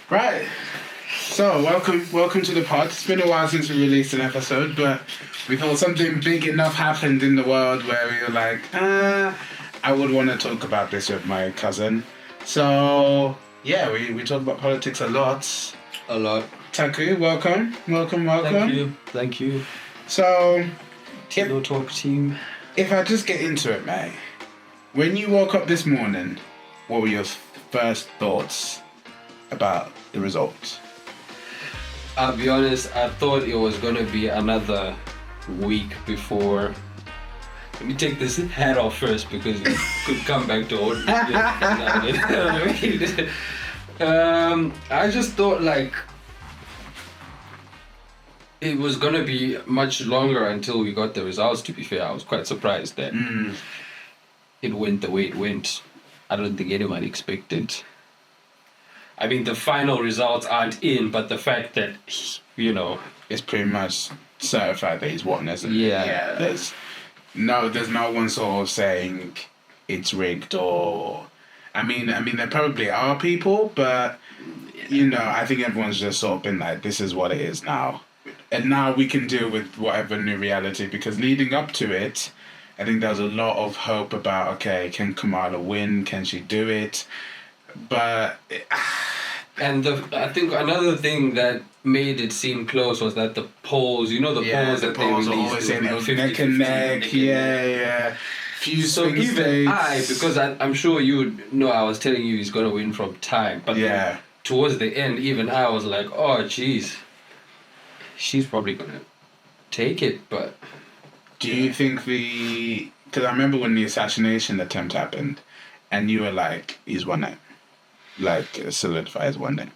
Right. So, welcome to the pod. It's been a while since we released an episode, but we thought something big enough happened in the world where we were like, I would want to talk about this with my cousin. So, yeah, we talk about politics a lot. A lot. Taku, welcome. Thank you. So, Tino talk team. if I just get into it, mate, when you woke up this morning, what were your first thoughts about the results? I'll be honest, I thought it was gonna be another week before. Let me take this hat off first because it could come back to old. I just thought like it was gonna be much longer until we got the results. To be fair, I was quite surprised that it went the way it went. I don't think anyone expected. I mean, the final results aren't in, but the fact that, It's pretty much certified that he's won, isn't it? Yeah. There's no one sort of saying it's rigged or. I mean, there probably are people, but I think everyone's just sort of been like, this is what it is now, and now we can deal with whatever new reality. Because leading up to it, I think there was a lot of hope about, okay, can Kamala win? Can she do it? But and I think another thing that made it seem close was that the polls, polls that they released, saying it was neck and neck. Yeah. Few so even states. because I'm sure you would know, I was telling you he's gonna win from time, but then towards the end, even I was like, oh jeez, she's probably gonna take it. But do you think because I remember when the assassination attempt happened, and you were like, he's won it. Like, solidifies one day.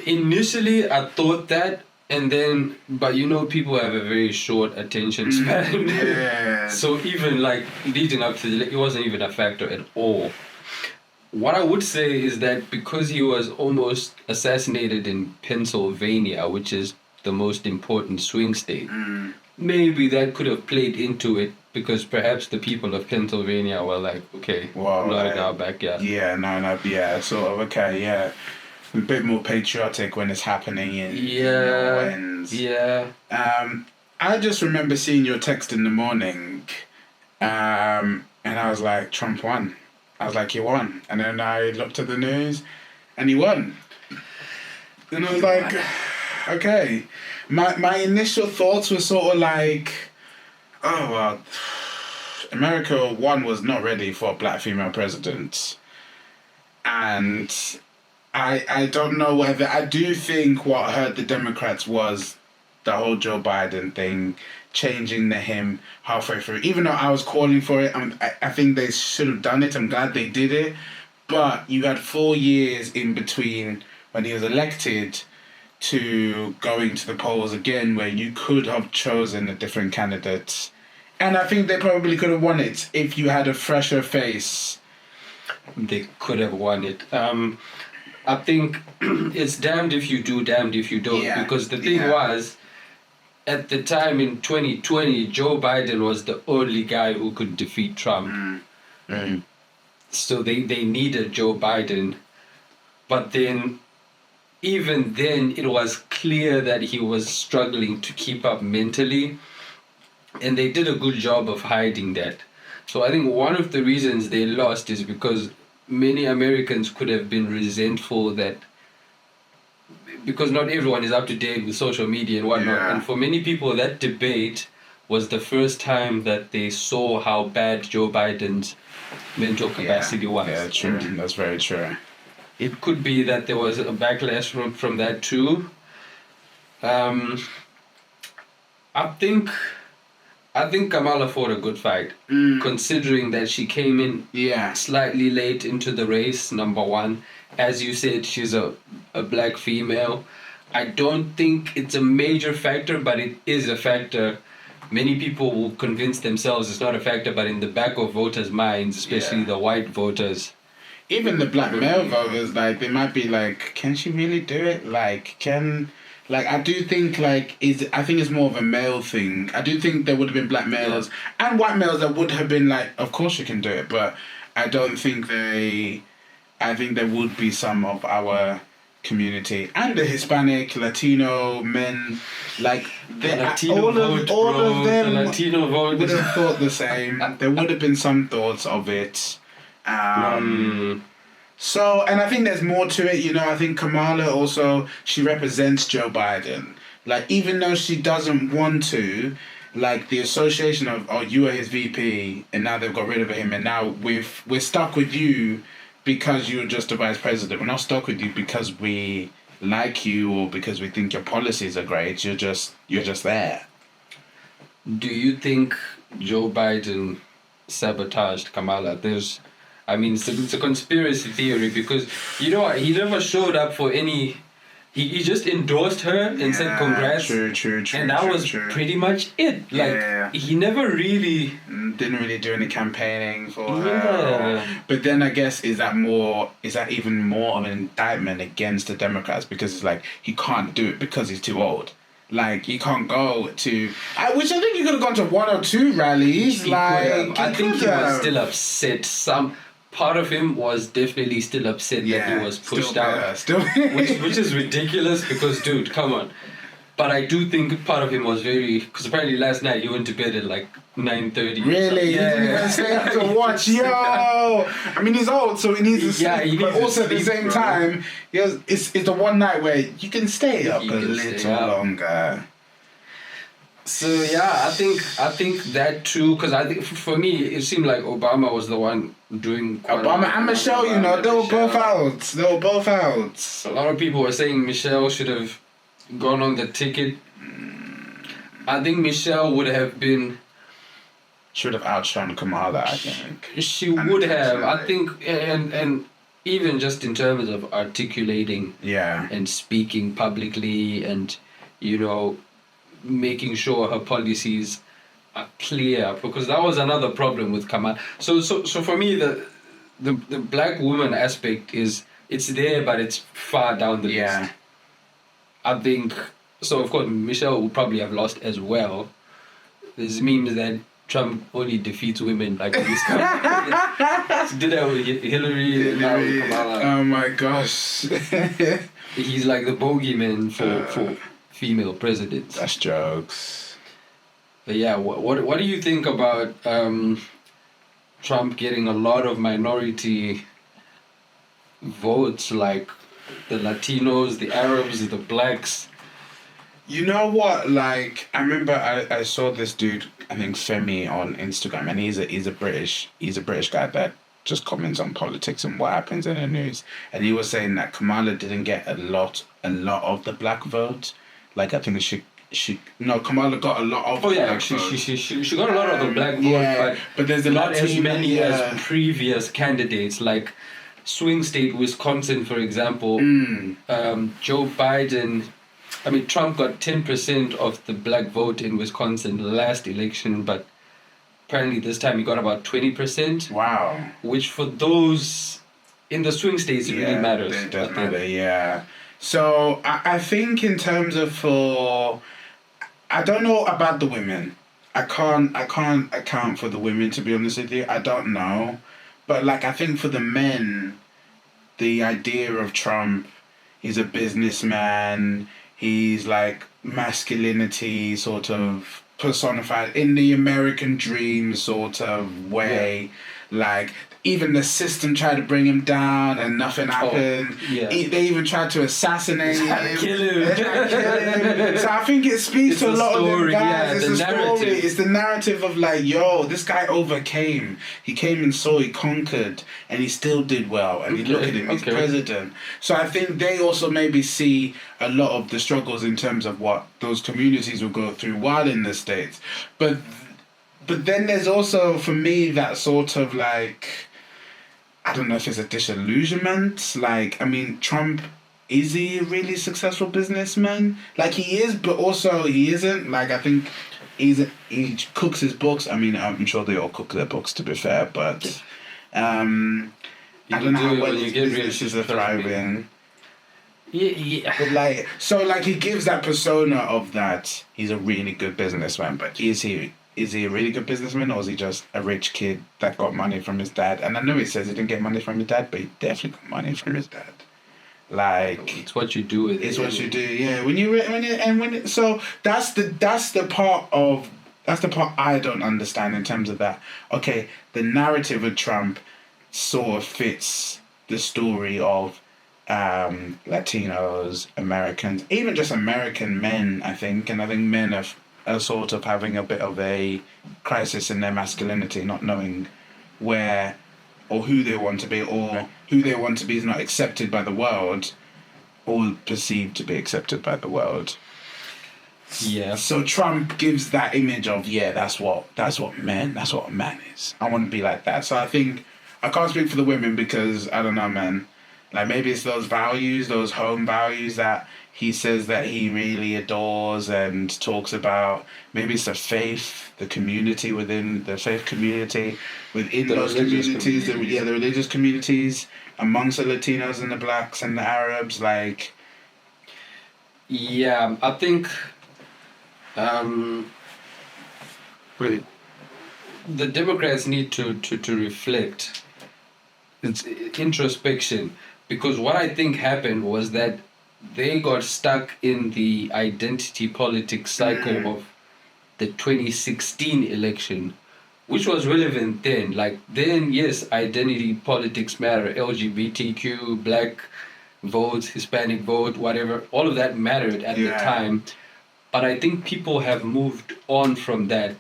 Initially, I thought that, and then, but people have a very short attention span. Yeah. So even like leading up to it wasn't even a factor at all. What I would say is that because he was almost assassinated in Pennsylvania, which is the most important swing state, maybe that could have played into it. Because perhaps the people of Pennsylvania were like, okay, not in our backyard. Yeah, sort of, okay, yeah. A bit more patriotic when it's happening in wins. Yeah. I just remember seeing your text in the morning, and I was like, Trump won. I was like, he won. And then I looked at the news, and he won. And I was like, okay. My initial thoughts were sort of like, oh, well, America, one, was not ready for a black female president. And I don't know whether... I do think what hurt the Democrats was the whole Joe Biden thing, changing the hymn halfway through. Even though I was calling for it, I think they should have done it. I'm glad they did it. But you had 4 years in between when he was elected to going to the polls again, where you could have chosen a different candidate. And I think they probably could have won it if you had a fresher face. They could have won it. I think it's damned if you do, damned if you don't. Yeah. Because the thing was, at the time in 2020, Joe Biden was the only guy who could defeat Trump. So they needed Joe Biden. But then, even then, it was clear that he was struggling to keep up mentally. And they did a good job of hiding that. So I think one of the reasons they lost is because many Americans could have been resentful that, because not everyone is up to date with social media and whatnot. Yeah. And for many people, that debate was the first time that they saw how bad Joe Biden's mental capacity was. Yeah, true. That's very true. It could be that there was a backlash from that too. I think Kamala fought a good fight, considering that she came in slightly late into the race, number one. As you said, she's a black female. I don't think it's a major factor, but it is a factor. Many people will convince themselves it's not a factor, but in the back of voters' minds, especially the white voters. Even the black male voters, like, they might be like, can she really do it? I do think, I think it's more of a male thing. I do think there would have been black males and white males that would have been like, of course you can do it, but I don't think they I think there would be some of our community and the Hispanic, Latino men, like Latino all vote, of them the Latino vote would have thought the same. There would have been some thoughts of it. So, and I think there's more to it, you know. I think Kamala also, she represents Joe Biden. Like, even though she doesn't want to, like, the association of, oh, you are his VP, and now they've got rid of him, and now we're stuck with you because you're just the vice president. We're not stuck with you because we like you or because we think your policies are great. You're just there. Do you think Joe Biden sabotaged Kamala? It's a conspiracy theory because, you know, he never showed up for any... He just endorsed her and said congrats. True. And that was pretty much it. Like, he never really... Didn't really do any campaigning for her. But then I guess, is that even more of an indictment against the Democrats? Because it's like, he can't do it because he's too old. Like, he can't go to... which I think he could have gone to 1 or 2 rallies. I think he was still upset. Part of him was definitely still upset that he was pushed out. Which is ridiculous because, dude, come on. But I do think part of him was because apparently last night he went to bed at like 9:30. Really? Yeah. He didn't even stay up to watch. Yo! I mean, he's old, so he needs to sleep. Yeah, but also at the same time, it's the one night where you can stay up a little longer. So yeah, I think that too, because I think for me it seemed like Obama was the one doing Obama and Michelle, you know, they were both out. A lot of people were saying Michelle should have gone on the ticket. I think Michelle would have been... Should have outshone Kamala, I think. She would have. I think, and even just in terms of articulating and speaking publicly and, you know, making sure her policies are clear, because that was another problem with Kamala. So for me, the black woman aspect it's there, but it's far down the list. I think so. Of course, Michelle would probably have lost as well. There's memes that Trump only defeats women like this. He did that with Hillary and now with Kamala. Oh my gosh. He's like the bogeyman for female presidents. That's jokes. But yeah, what do you think about Trump getting a lot of minority votes, like the Latinos, the Arabs, the blacks? You know what? Like, I remember I saw this dude, I think Femi, on Instagram, and he's a British guy that just comments on politics and what happens in the news. And he was saying that Kamala didn't get a lot of the black vote. Like, I think Kamala got a lot of. Oh yeah, she got a lot of the black vote, but there's not as many as previous candidates. Like swing state Wisconsin, for example. Joe Biden. I mean, Trump got 10% of the black vote in Wisconsin last election, but apparently this time he got about 20%. Wow. Which for those in the swing states, it really matters. It does matter, yeah. So I think in terms of I don't know about the women. I can't account for the women, to be honest with you. I don't know. But like, I think for the men, the idea of Trump, he's a businessman. He's like masculinity sort of personified in the American dream sort of way. Like, even the system tried to bring him down and nothing happened. They even tried to assassinate him. Kill him. So I think it speaks to a lot of them guys. It's the narrative. Story. It's the narrative of like, yo, this guy overcame. He came and saw, he conquered, and he still did well. And look at him, he's president. So I think they also maybe see a lot of the struggles in terms of what those communities will go through while in the States. But then there's also, for me, that sort of like, I don't know if it's a disillusionment. Like, I mean, Trump, is he a really successful businessman? Like, he is, but also he isn't. Like, I think he cooks his books. I mean, I'm sure they all cook their books, to be fair, but I don't know how well his businesses are thriving. Yeah. But like, so like he gives that persona of that he's a really good businessman, but is he is he a really good businessman, or is he just a rich kid that got money from his dad? And I know he says he didn't get money from his dad, but he definitely got money from his dad. Like, it's what you do with it's it. what you do. Yeah, so that's the part I don't understand in terms of that. Okay, the narrative of Trump sort of fits the story of Latinos, Americans, even just American men, I think. And I think men are sort of having a bit of a crisis in their masculinity, not knowing where or who they want to be, or who they want to be is not accepted by the world, or perceived to be accepted by the world. Yeah. So Trump gives that image of, that's what a man is. I want to be like that. So I think I can't speak for the women because I don't know, man. Like, maybe it's those values, those home values that he says that he really adores and talks about. Maybe it's the faith, the community within the faith community, within The those religious communities, the communities. religious communities, amongst the Latinos and the blacks and the Arabs, like. Yeah, I think Really? the Democrats need to reflect. It's introspection, because what I think happened was that they got stuck in the identity politics cycle of the 2016 election, which was relevant then. Like, then, yes, identity politics matter, LGBTQ, black vote, Hispanic vote, whatever, all of that mattered at the time. But I think people have moved on from that.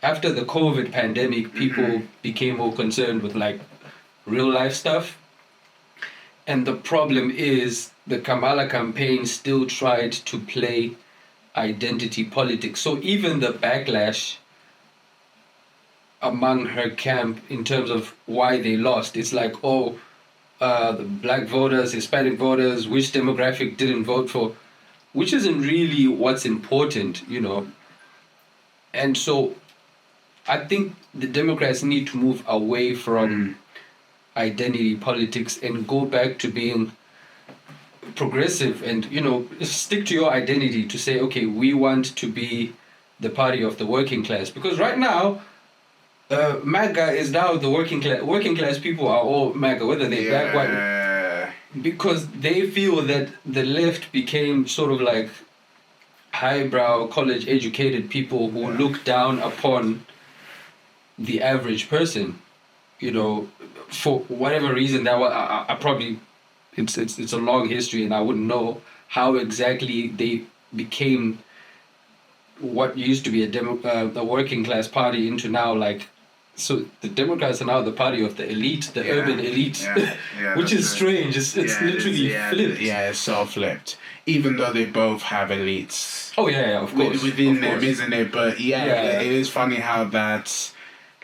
After the COVID pandemic, people became more concerned with like real life stuff. And the problem is the Kamala campaign still tried to play identity politics. So even the backlash among her camp in terms of why they lost, it's like, the black voters, Hispanic voters, which demographic didn't vote for, which isn't really what's important, And so I think the Democrats need to move away from identity politics and go back to being progressive and, stick to your identity to say, okay, we want to be the party of the working class. Because right now, MAGA is now the working class. Working class people are all MAGA, whether they're black, white. Because they feel that the left became sort of like highbrow, college-educated people who look down upon the average person. For whatever reason, that was I probably it's a long history, and I wouldn't know how exactly they became what used to be a working class party into now like. So the Democrats are now the party of the elite, the urban elite, which is strange. It's literally flipped. Yeah, it's so flipped. Even though they both have elites. Oh yeah, of course. Within them, isn't it? But it is funny how that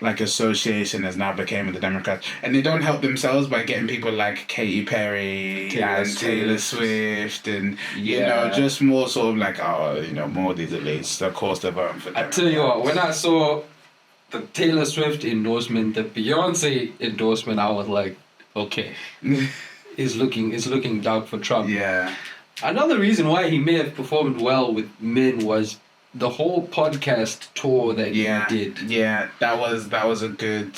like association has now become the Democrats, and they don't help themselves by getting people like Katy Perry and Taylor Swift, and just more sort of like more of these elites. Of course, they're voting for. I tell you what, when I saw the Taylor Swift endorsement, the Beyonce endorsement, I was like, okay, it's looking dark for Trump. Yeah. Another reason why he may have performed well with men was the whole podcast tour that he did. Yeah, that was a good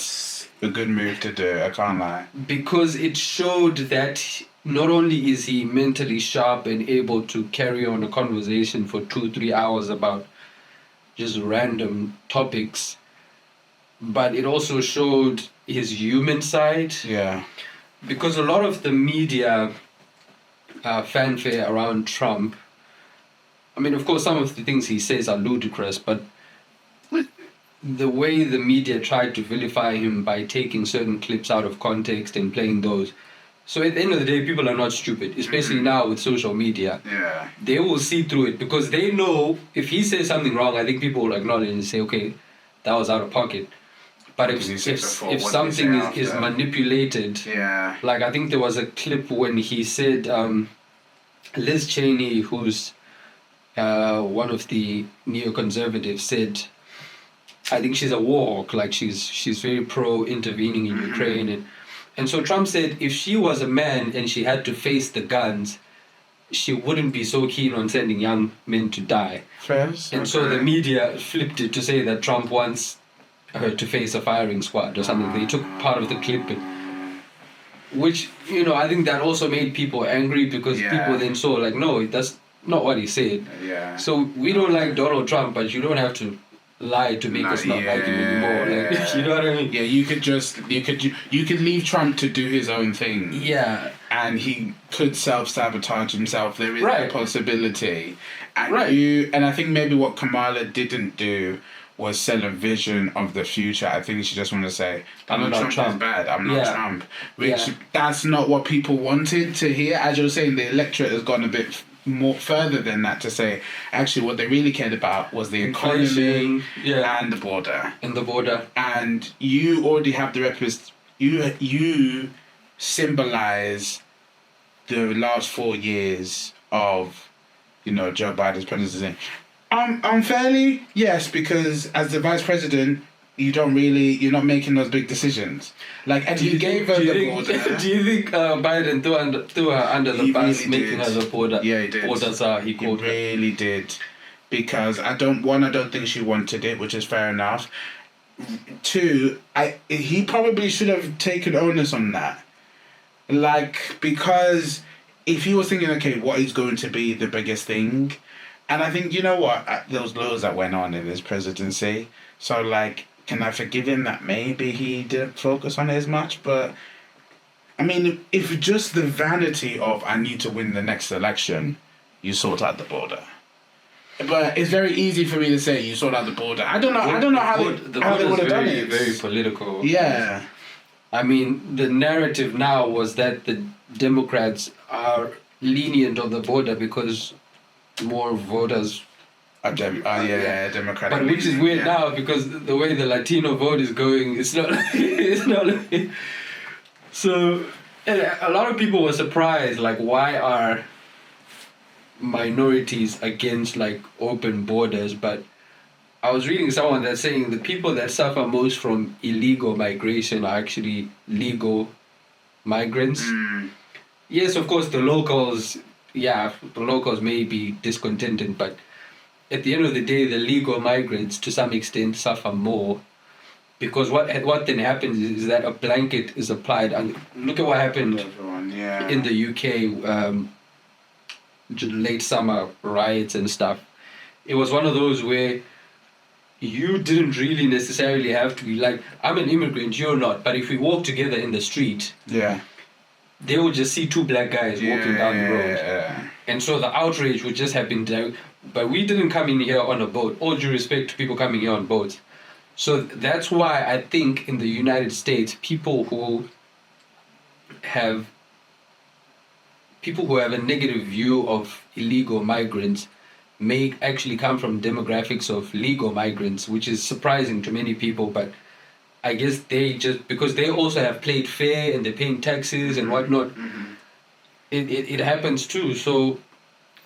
move to do. I can't lie. Because it showed that not only is he mentally sharp and able to carry on a conversation for 2-3 hours about just random topics, but it also showed his human side. Yeah. Because a lot of the media fanfare around Trump, I mean, of course, some of the things he says are ludicrous, but the way the media tried to vilify him by taking certain clips out of context and playing those. So at the end of the day, people are not stupid, especially now with social media. Yeah. They will see through it because they know if he says something wrong, I think people will acknowledge and say, okay, that was out of pocket. But if something is manipulated, like I think there was a clip when he said, Liz Cheney, who's one of the neoconservatives, said, I think she's a war hawk, like she's very pro intervening in Ukraine, and so Trump said if she was a man and she had to face the guns, she wouldn't be so keen on sending young men to die. First, and so the media flipped it to say that Trump wants her to face a firing squad or something. They took part of the clip, which, I think that also made people angry because people then saw like, no, that's not what he said. Yeah. So we don't like Donald Trump, but you don't have to lie to make us not like him anymore. Like, you know what I mean? Yeah, you could leave Trump to do his own thing. Yeah. And he could self-sabotage himself. There is Right. a possibility. And Right. and I think maybe what Kamala didn't do was sell a vision of the future. I think she just wanted to say, Donald Trump is bad, I'm not Trump. Which that's not what people wanted to hear. As you were saying, the electorate has gone a bit more further than that to say, actually what they really cared about was the economy and the border. And you already have the you symbolize the last 4 years of, Joe Biden's presidency. Unfairly, yes, because as the vice president, you're not making those big decisions. Like, and he gave her the border. Do you think Biden threw her under the bus, really making her the border? Yeah, he did. He really did. Because I don't think she wanted it, which is fair enough. 2, he probably should have taken onus on that. Like, because if he was thinking, okay, what is going to be the biggest thing? And I think, you know what? There was loads that went on in his presidency. So, like, can I forgive him that maybe he didn't focus on it as much? But, I mean, if just the vanity of I need to win the next election, you sort out the border. But it's very easy for me to say you sort out the border. I don't know how they would have done it. Very political. Yeah. I mean, the narrative now was that the Democrats are lenient on the border because more voters Democratic. But which is weird now because the way the Latino vote is going, it's not so. And a lot of people were surprised, like, why are minorities against like open borders? But I was reading someone that's saying the people that suffer most from illegal migration are actually legal migrants. Yes, of course, the locals may be discontented, but at the end of the day, the legal migrants to some extent suffer more because what then happens is that a blanket is applied. And look at what happened in the UK, late summer riots and stuff. It was one of those where you didn't really necessarily have to be like, I'm an immigrant, you're not, but if we walk together in the street, they would just see 2 black guys walking down the road. And so the outrage would just have been there. But we didn't come in here on a boat. All due respect to people coming here on boats. So that's why I think in the United States, people who have a negative view of illegal migrants may actually come from demographics of legal migrants, which is surprising to many people. But I guess they just, because they also have played fair and they're paying taxes and whatnot, it happens too. So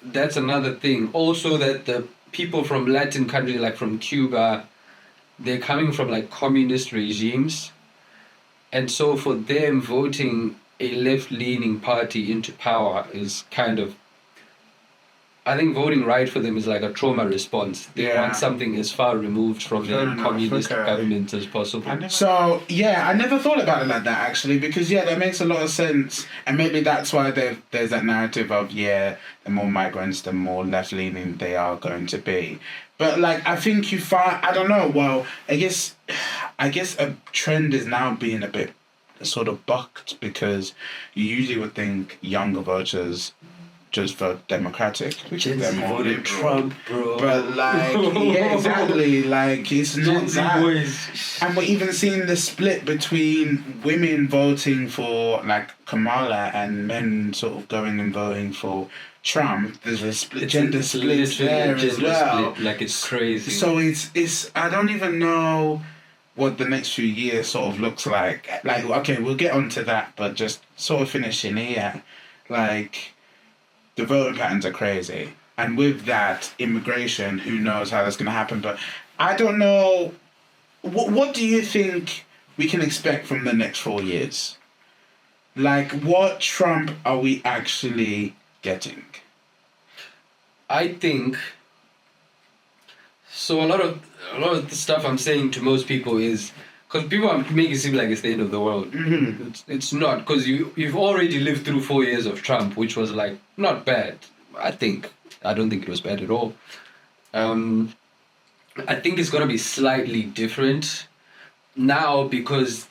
that's another thing. Also that the people from Latin countries, like from Cuba, they're coming from like communist regimes. And so for them, voting a left-leaning party into power is kind of, I think voting right for them is like a trauma response. They want something as far removed from their communist government as possible. I never thought about it like that actually, because that makes a lot of sense. And maybe that's why there's that narrative of, the more migrants, the more left-leaning they are going to be. But like, I think you find, I don't know, well, I guess a trend is now being a bit sort of bucked because you usually would think younger voters just vote Democratic because they're more liberal. Trump, bro. But like, exactly. Like, it's not that. Boys. And we're even seeing the split between women voting for like Kamala and men sort of going and voting for Trump. There's a gender split there as well. Split. Like, it's crazy. So it's I don't even know what the next few years sort of looks like. Like, okay, we'll get onto that, but just sort of finishing here, like, the voting patterns are crazy. And with that, immigration, who knows how that's going to happen. But I don't know, what do you think we can expect from the next 4 years? Like, what Trump are we actually getting? I think so. A lot of the stuff I'm saying to most people is because people are making it seem like it's the end of the world. Mm-hmm. It's not, because you've already lived through 4 years of Trump, which was like not bad. I don't think it was bad at all. I think it's gonna be slightly different now because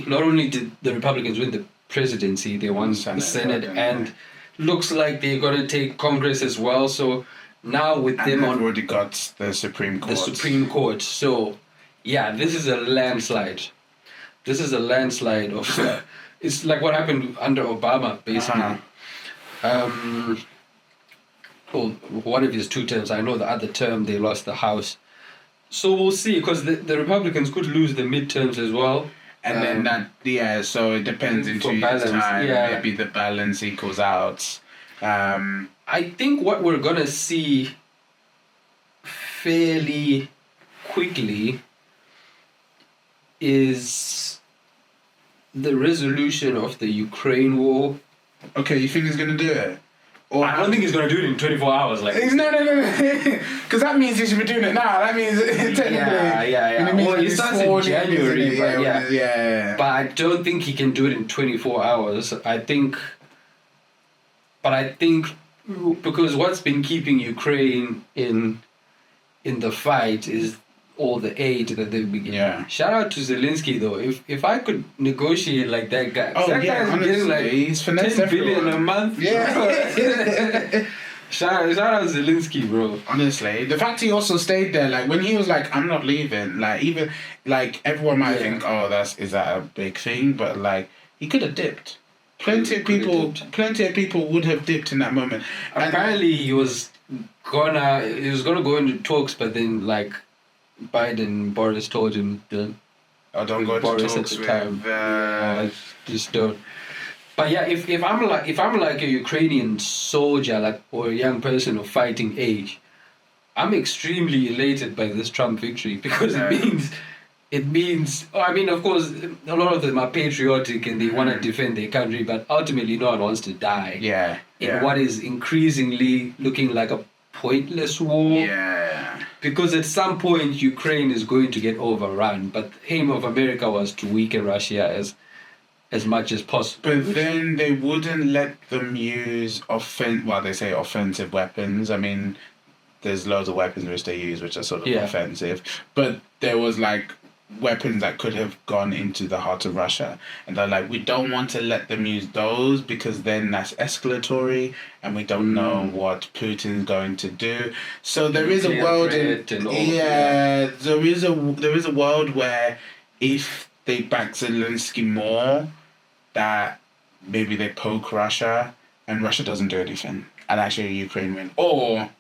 not only did the Republicans win the presidency, they won the Senate, and looks like they're gonna take Congress as well. So now with them they've on already got the Supreme Court. the Supreme Court. So yeah, this is a landslide. This is a landslide of it's like what happened under Obama, basically. Well, one of his 2 terms. I know the other term they lost the House. So we'll see, because the Republicans could lose the midterms as well. And then so it depends in 2 years' time. Yeah. Maybe the balance equals out. I think what we're gonna see fairly quickly is the resolution of the Ukraine war. Okay, you think he's gonna do it? Or I don't think he's gonna do it in 24 hours. Like no, because that means he should be doing it now. That means technically, yeah. Well, it starts in January, but yeah. But I don't think he can do it in 24 hours. I think because what's been keeping Ukraine in the fight is all the aid that they've been getting. Yeah. Shout out to Zelensky though. If I could negotiate like that guy, Oh that yeah, guy's honestly, getting like he's finessed 10 billion a month. Yeah. Shout out Zelensky, bro. Honestly, the fact he also stayed there, like when he was like, "I'm not leaving," like even like everyone might think, "Oh, is that a big thing?" But like he could have dipped. Plenty of people would have dipped in that moment. Apparently, he was gonna go into talks, but then like Boris told him, "Don't go to Boris talks at the with." time. Just don't. But yeah, if I'm like a Ukrainian soldier, like, or a young person of fighting age, I'm extremely elated by this Trump victory, because it means. I mean, of course, a lot of them are patriotic and they want to defend their country, but ultimately, no one wants to die. Yeah. In what is increasingly looking like a pointless war. Yeah. Because at some point Ukraine is going to get overrun, but the aim of America was to weaken Russia as much as possible. But then they wouldn't let them use they say offensive weapons. I mean, there's loads of weapons which they use which are sort of offensive. But there was like weapons that could have gone into the heart of Russia. And they're like, we don't want to let them use those because then that's escalatory and we don't know what Putin's going to do. So there is a world there is a world where if they back Zelensky more, that maybe they poke Russia and Russia doesn't do anything and actually Ukraine win. Or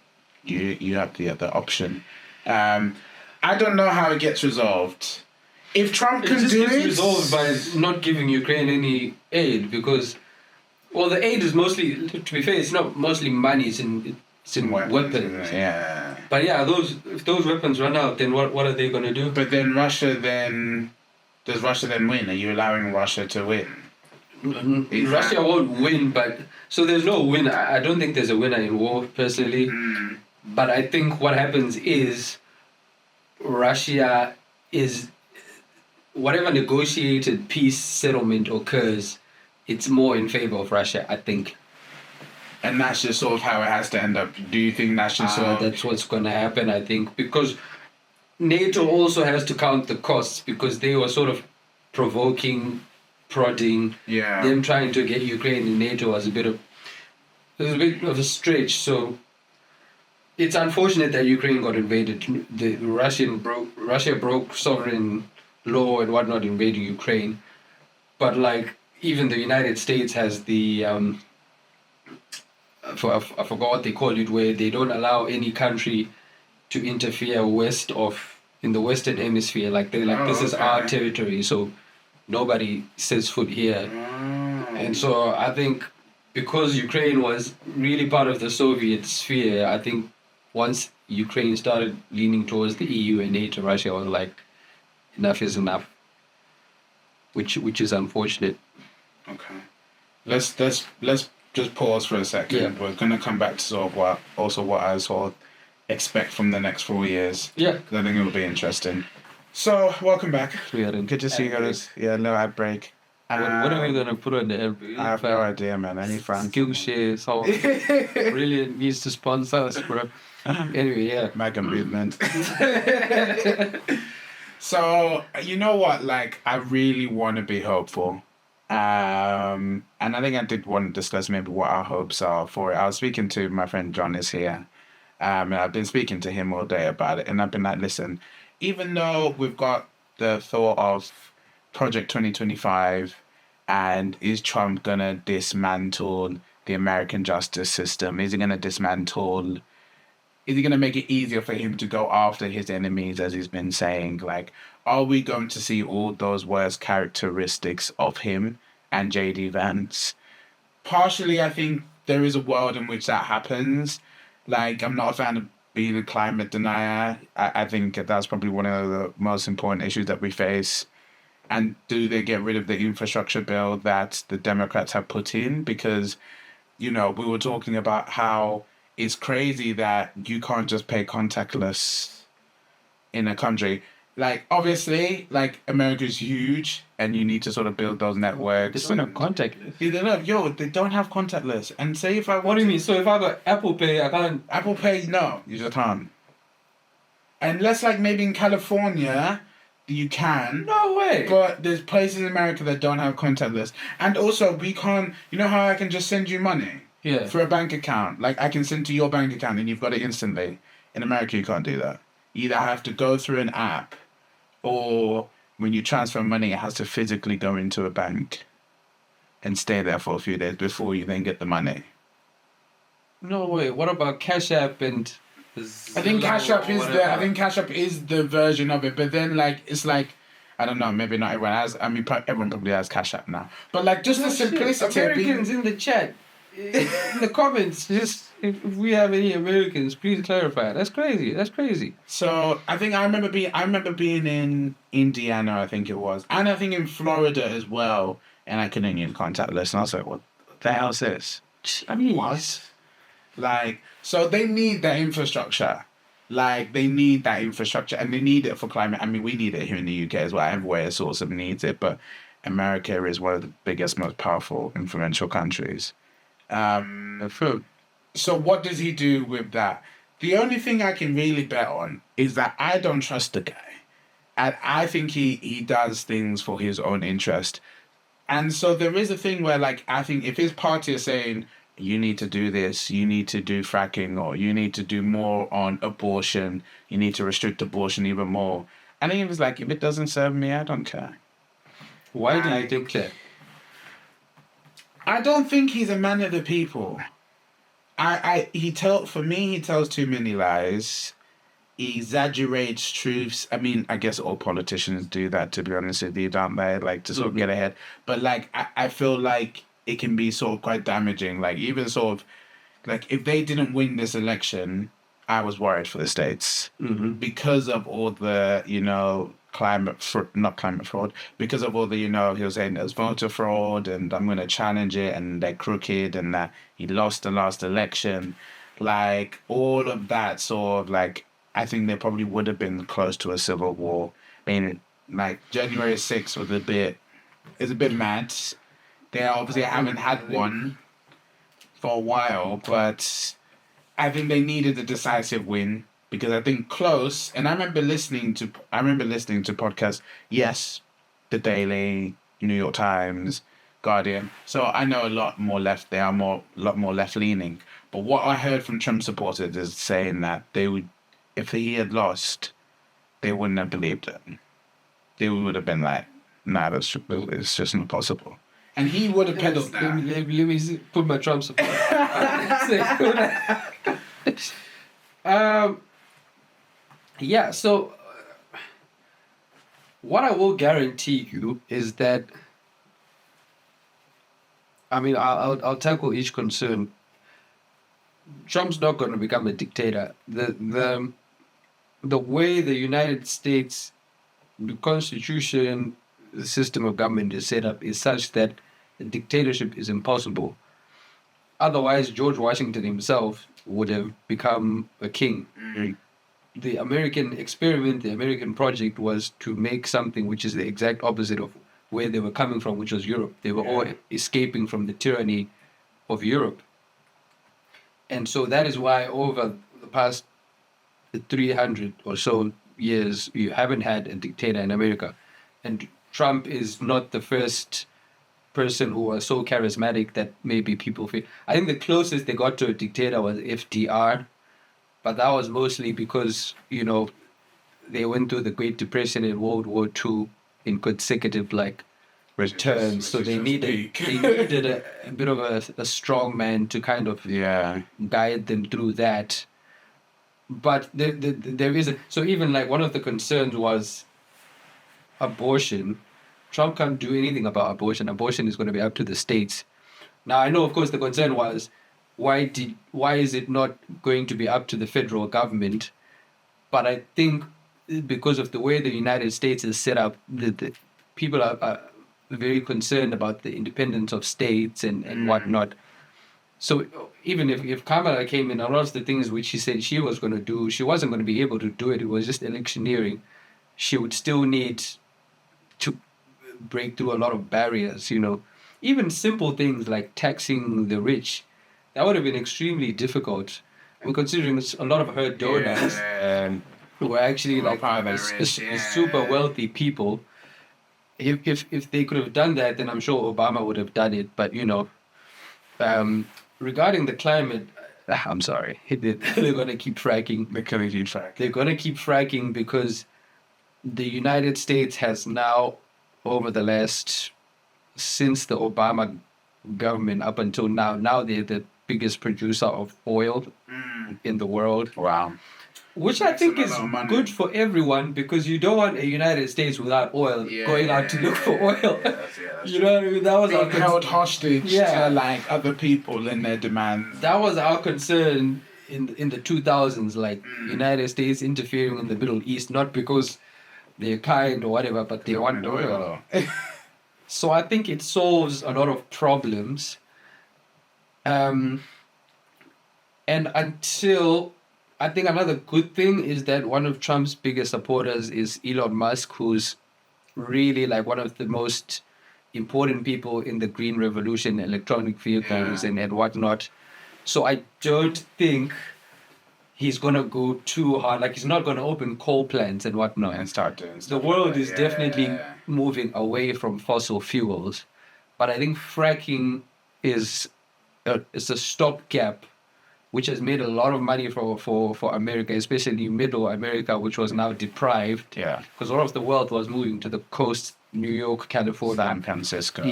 you have the other option. I don't know how it gets resolved. If Trump can do it... It gets resolved by not giving Ukraine any aid, because... Well, the aid is mostly... To be fair, it's not mostly money, it's in weapons. Yeah. But yeah, if those weapons run out, then what are they going to do? But then does Russia then win? Are you allowing Russia to win? Russia won't win, but... So there's no winner. I don't think there's a winner in war, personally. But I think what happens is... Russia is, whatever negotiated peace settlement occurs, it's more in favor of Russia, I think. And that's just sort of how it has to end up. Do you think that's just that's what's going to happen, I think, because NATO also has to count the costs, because they were sort of prodding. Them trying to get Ukraine in NATO was a bit of a stretch, so it's unfortunate that Ukraine got invaded. Russia broke sovereign law and whatnot, invading Ukraine. But like, even the United States has the I forgot what they call it, where they don't allow any country to interfere in the Western Hemisphere. Like this is our territory, so nobody sets foot here. And so I think because Ukraine was really part of the Soviet sphere, I think once Ukraine started leaning towards the EU and NATO, Russia was like, enough is enough, which is unfortunate. Okay, let's just just pause for a second. Yeah. We're going to come back to sort of what I sort of expect from the next 4 years. Yeah. Because I think it will be interesting. So, welcome back. Good to see you guys. Yeah, no ad break. What are we going to put on the ad break? I have no idea, man. Any fun? Skillshare, so Brilliant needs to sponsor us, bro. Anyway, yeah. Mega movement. So, you know what? Like, I really want to be hopeful. And I think I did want to discuss maybe what our hopes are for it. I was speaking to my friend John is here. And I've been speaking to him all day about it. And I've been like, listen, even though we've got the thought of Project 2025 and is Trump going to dismantle the American justice system? Is he going to dismantle... Is he going to make it easier for him to go after his enemies, as he's been saying? Like, are we going to see all those worst characteristics of him and J.D. Vance? Partially, I think there is a world in which that happens. Like, I'm not a fan of being a climate denier. I think that's probably one of the most important issues that we face. And do they get rid of the infrastructure bill that the Democrats have put in? Because, you know, we were talking about how it's crazy that you can't just pay contactless in a country. Like, obviously, like, America's huge, and you need to sort of build those networks. They don't have contactless. They don't have contactless. And say if I want... What do you mean? So if I got Apple Pay, I can't... Apple Pay, no, you just can't. Unless, like, maybe in California, you can. No way. But there's places in America that don't have contactless. And also, we can't... You know how I can just send you money? Yeah. For a bank account. Like, I can send to your bank account and you've got it instantly. In America, you can't do that. You either have to go through an app, or when you transfer money, it has to physically go into a bank and stay there for a few days before you then get the money. No way. What about Cash App and... I think Cash App is the version of it, but then, like, it's like, I don't know, maybe not everyone has. I mean, everyone probably has Cash App now. But, like, just the simplicity of being... Americans in the chat, in the comments, just if we have any Americans, please clarify. That's crazy. So I think I remember being in Indiana, I think it was, and I think in Florida as well, and I couldn't use contactless, and I was like, what the hell is this? I mean, what? Like, so they need that infrastructure. Like, they need that infrastructure, and they need it for climate. I mean, we need it here in the UK as well. Everywhere sort of needs it, but America is one of the biggest, most powerful, influential countries. So what does he do with that? The only thing I can really bet on is that I don't trust the guy. And I think he does things for his own interest. And so there is a thing where, like, I think if his party is saying, you need to do this, you need to do fracking, or you need to do more on abortion, you need to restrict abortion even more. I think it was like, if it doesn't serve me, I don't care. Why do you think that? I don't think he's a man of the people. He tells too many lies. He exaggerates truths. I mean, I guess all politicians do that, to be honest with you, don't they? Like, to sort of get ahead. But, like, I feel like it can be sort of quite damaging. Like, even sort of, like, if they didn't win this election, I was worried for the States. Mm-hmm. Because of all the, you know, not climate fraud, because of all the, you know, he was saying there's voter fraud and I'm going to challenge it and they're crooked and that he lost the last election. Like, all of that sort of, like, I think they probably would have been close to a civil war. I mean, like, January 6th was a bit mad. They obviously haven't had one for a while, but I think they needed a decisive win. Because I think close, and I remember listening to podcasts, yes, The Daily, New York Times, Guardian. So I know a lot more left. They are a lot more left leaning. But what I heard from Trump supporters is saying that they would, if he had lost, they wouldn't have believed it. They would have been like, nah, it's just not possible. And he would have peddled that. Let me put my Trump support. Yeah, so what I will guarantee you is that, I mean, I'll tackle each concern. Trump's not going to become a dictator. The way the United States, the Constitution, the system of government is set up is such that a dictatorship is impossible. otherwise George Washington himself would have become a king. The American experiment, the American project was to make something which is the exact opposite of where they were coming from, which was Europe. They were all escaping from the tyranny of Europe. And so that is why over the past 300 or so years, you haven't had a dictator in America. And Trump is not the first person who was so charismatic that maybe people feel. I think the closest they got to a dictator was FDR, but that was mostly because, you know, they went through the Great Depression and World War II in consecutive returns. So they needed a bit of a strong man to kind of guide them through that. But there is so even one of the concerns was abortion. Trump can't do anything about abortion. Abortion is going to be up to the states. Now I know, of course, the concern was why is it not going to be up to the federal government? But I think because of the way the United States is set up, the people are very concerned about the independence of states and whatnot. So even if Kamala came in, a lot of the things which she said she was going to do, she wasn't going to be able to do it. It was just electioneering. She would still need to break through a lot of barriers, you know. Even simple things like taxing the rich, that would have been extremely difficult. And considering a lot of her donors were actually super wealthy people. If they could have done that, then I'm sure Obama would have done it. But, you know, regarding the climate, I'm sorry, they're going to keep fracking. They're going to keep fracking because the United States has now, over the last, since the Obama government up until now they're the biggest producer of oil in the world. Wow. Which I think is good for everyone, because you don't want a United States without oil going out to look for oil. You know what I mean? That was being held hostage to other people in their demands. That was our concern in the 2000s, United States interfering in the Middle East, not because they're kind or whatever, but they want oil. So I think it solves a lot of problems. And until, I think another good thing is that one of Trump's biggest supporters is Elon Musk, who's really one of the most important people in the green revolution, electronic vehicles and whatnot. So I don't think he's going to go too hard. He's not going to open coal plants and whatnot. And start doing stuff. The world is definitely moving away from fossil fuels. But I think fracking is a stopgap, which has made a lot of money for America, especially middle America, which was now deprived. Yeah. Because a lot of the wealth was moving to the coast, New York, California. San Francisco,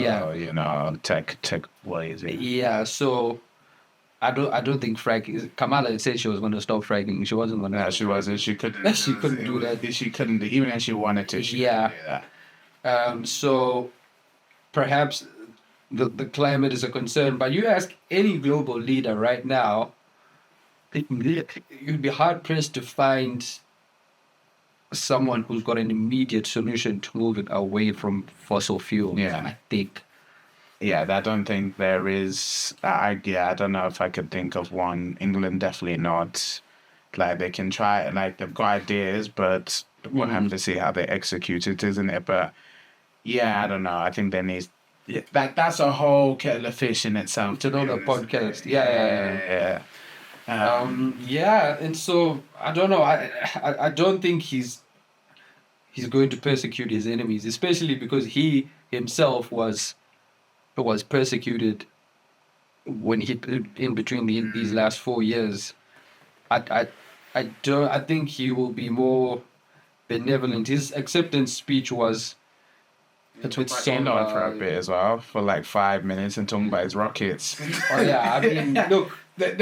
tech ways. Yeah, so I don't think fracking. Kamala said she was going to stop fracking. She wasn't going to. No, she wasn't. She couldn't. She couldn't do that. She couldn't, even if she wanted to. She couldn't do that. So perhaps the climate is a concern. But you ask any global leader right now, you'd be hard pressed to find someone who's got an immediate solution to moving away from fossil fuels. I think. Yeah, I don't think there is. I don't know if I could think of one. England definitely not. They can try. They've got ideas, but we'll have to see how they execute it, isn't it? But I don't know. I think there needs. That's a whole kettle of fish in itself. It's another podcast. Yeah. And so I don't know. I don't think he's going to persecute his enemies, especially because he himself was persecuted when he in between these last 4 years. I think he will be more benevolent. His acceptance speech was a bit somber for a bit as well, for 5 minutes, and talking about his rockets. Oh yeah, I mean, look. If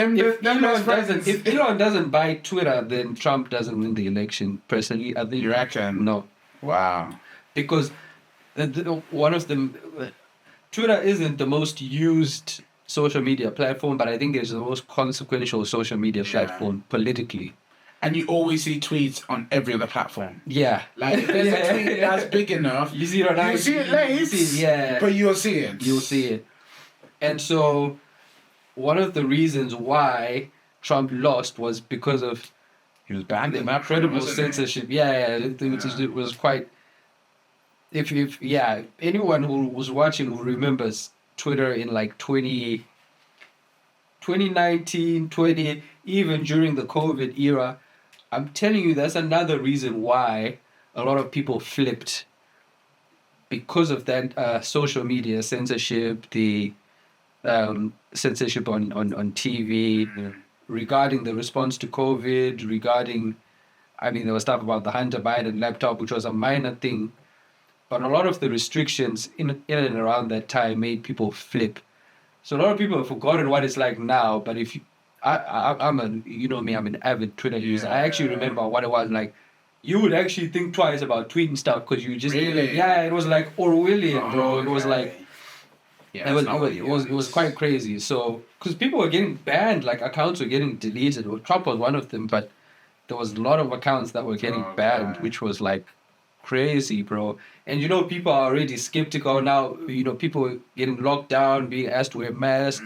Elon doesn't buy Twitter, then Trump doesn't win the election. Personally, I think. You reckon? No. Wow. Because one of them, Twitter isn't the most used social media platform, but I think it's the most consequential social media platform politically. And you always see tweets on every other platform. Yeah. If there's a tweet that's big enough, you see it on you see it late, but you'll see it. You'll see it. And so one of the reasons why Trump lost was because of He was banned the in that incredible wasn't he? censorship. It was quite. If anyone who was watching who remembers Twitter in like 2019, 20, even during the COVID era, I'm telling you, that's another reason why a lot of people flipped because of that social media censorship, the censorship on TV, regarding the response to COVID, there was stuff about the Hunter Biden laptop, which was a minor thing, but a lot of the restrictions in and around that time made people flip. So a lot of people have forgotten what it's like now, but if you, I'm I'm an avid Twitter user. I actually remember what it was like. You would actually think twice about tweeting stuff because you just Really? it was like Orwellian, bro. It was like it was quite crazy. So because people were getting banned, like accounts were getting deleted. Well, Trump was one of them, but there was a lot of accounts that were getting banned, which was like crazy, bro. And people are already skeptical now. People getting locked down, being asked to wear masks.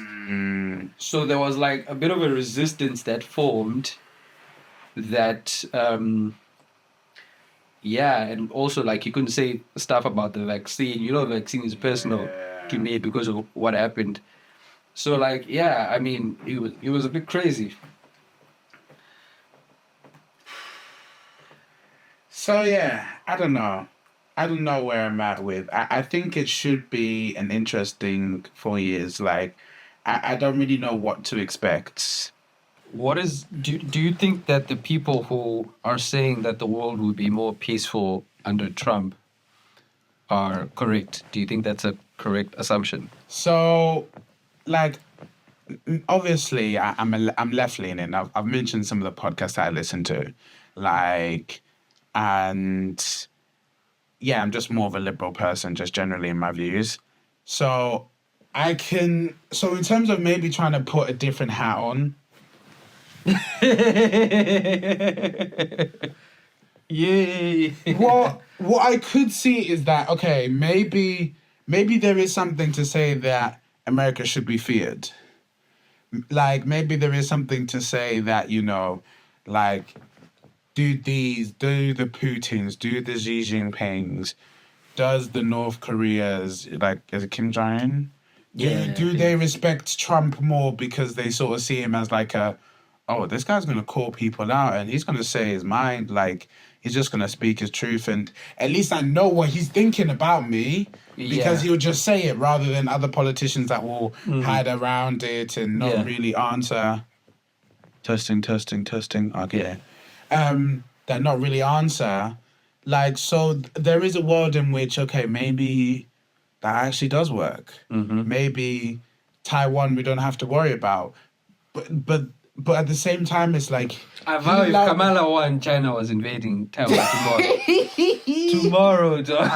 So there was like a bit of a resistance that formed. That and also like you couldn't say stuff about the vaccine. The vaccine is personal to me because of what happened. So like it was a bit crazy. So yeah, I don't know. I don't know where I'm at with. I think it should be an interesting 4 years. Like, I don't really know what to expect. Do you think that the people who are saying that the world will be more peaceful under Trump are correct? Do you think that's a correct assumption? So, like, obviously, I'm left leaning. I've mentioned some of the podcasts I listen to, like, and yeah, I'm just more of a liberal person, just generally in my views. So so in terms of maybe trying to put a different hat on. Yay! What I could see is that, okay, maybe there is something to say that America should be feared. Like, maybe there is something to say that, like, do the Putins, do the Xi Jinpings, does the North Koreas, like, is it Kim Jong-un? Do they respect Trump more because they sort of see him as like this guy's going to call people out and he's going to say his mind, like, he's just going to speak his truth, and at least I know what he's thinking about me because he'll just say it rather than other politicians that will hide around it and not really answer. Testing. Okay. That not really answer. Like, so there is a world in which, okay, maybe that actually does work. Maybe Taiwan we don't have to worry about. But at the same time, it's like... I vow if Kamala won, China was invading Taiwan tomorrow. Dog.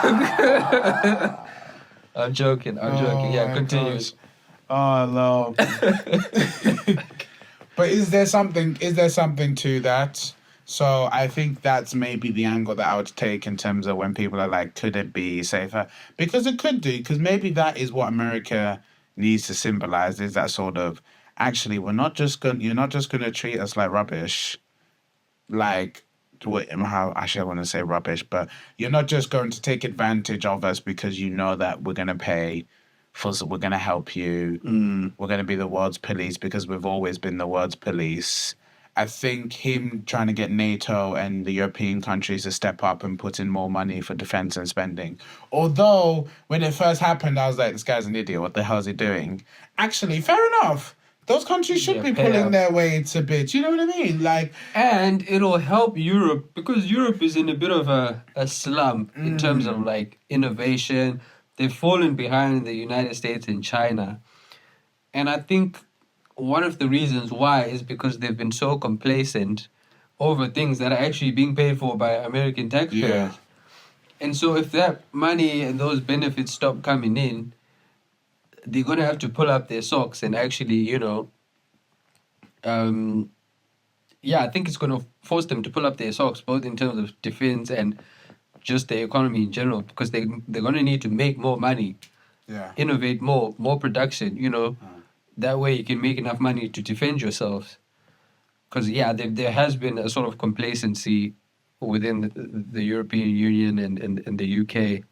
I'm joking. Yeah, continue. Oh, no. But is there something to that? So I think that's maybe the angle that I would take in terms of when people are like, could it be safer? Because it could do, because maybe that is what America needs to symbolize, is that sort of, actually, you're not just going to treat us like rubbish. Like, actually I want to say rubbish, but you're not just going to take advantage of us because you know that we're going to pay we're going to help you. We're going to be the world's police because we've always been the world's police. I think him trying to get NATO and the European countries to step up and put in more money for defense and spending. Although, when it first happened, I was like, this guy's an idiot. What the hell is he doing? Actually, fair enough. Those countries should be pulling their weight a bit. You know what I mean? Like, and it'll help Europe because Europe is in a bit of a slump in terms of like innovation. They've fallen behind the United States and China. And I think one of the reasons why is because they've been so complacent over things that are actually being paid for by American taxpayers. Yeah. And so if that money and those benefits stop coming in, they're going to have to pull up their socks and actually, I think it's going to force them to pull up their socks, both in terms of defense and just the economy in general, because they're going to need to make more money, innovate more production, That way you can make enough money to defend yourselves. Because, yeah, there has been a sort of complacency within the European Union and the UK.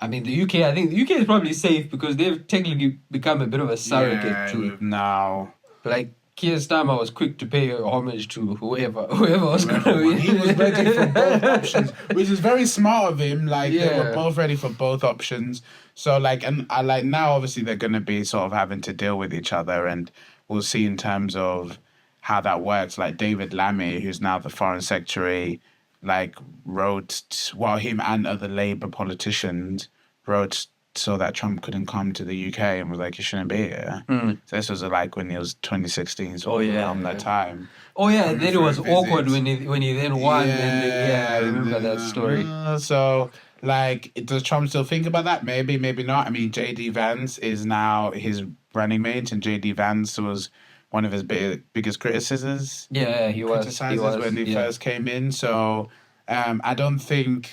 I mean, the UK, I think the UK is probably safe because they've technically become a bit of a surrogate to now. Like, Keir Starmer was quick to pay homage to whoever was going to win. He was ready for both options, which is very smart of him. Like, they were both ready for both options. So, like, and I like now, obviously, they're going to be sort of having to deal with each other, and we'll see in terms of how that works. Like, David Lammy, who's now the Foreign Secretary, like, him and other Labour politicians wrote so that Trump couldn't come to the UK and was like, you shouldn't be here. So this was like when it was 2016, so around that time. Oh yeah, and then it was awkward when he then won. I remember that story. So, like, does Trump still think about that? Maybe, maybe not. I mean, J.D. Vance is now his running mate, and J.D. Vance was one of his biggest criticisms. Yeah, he was when he first came in. So, I don't think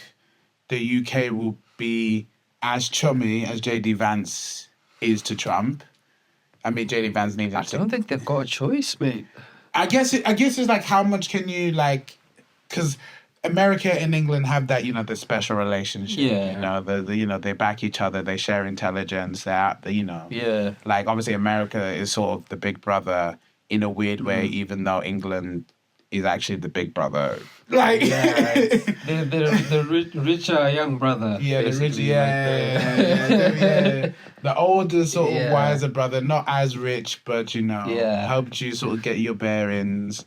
the UK will be as chummy as J.D. Vance is to Trump. I mean, J.D. Vance needs... I don't think they've got a choice, mate. I guess it's like, how much can you, like... Because America and England have that, the special relationship. Yeah. They back each other, they share intelligence, Yeah. Like, obviously, America is sort of the big brother in a weird way, even though England is actually the big brother. Like, the richer young brother. Yeah, the richer, the older sort of wiser brother, not as rich, but helped you sort of get your bearings.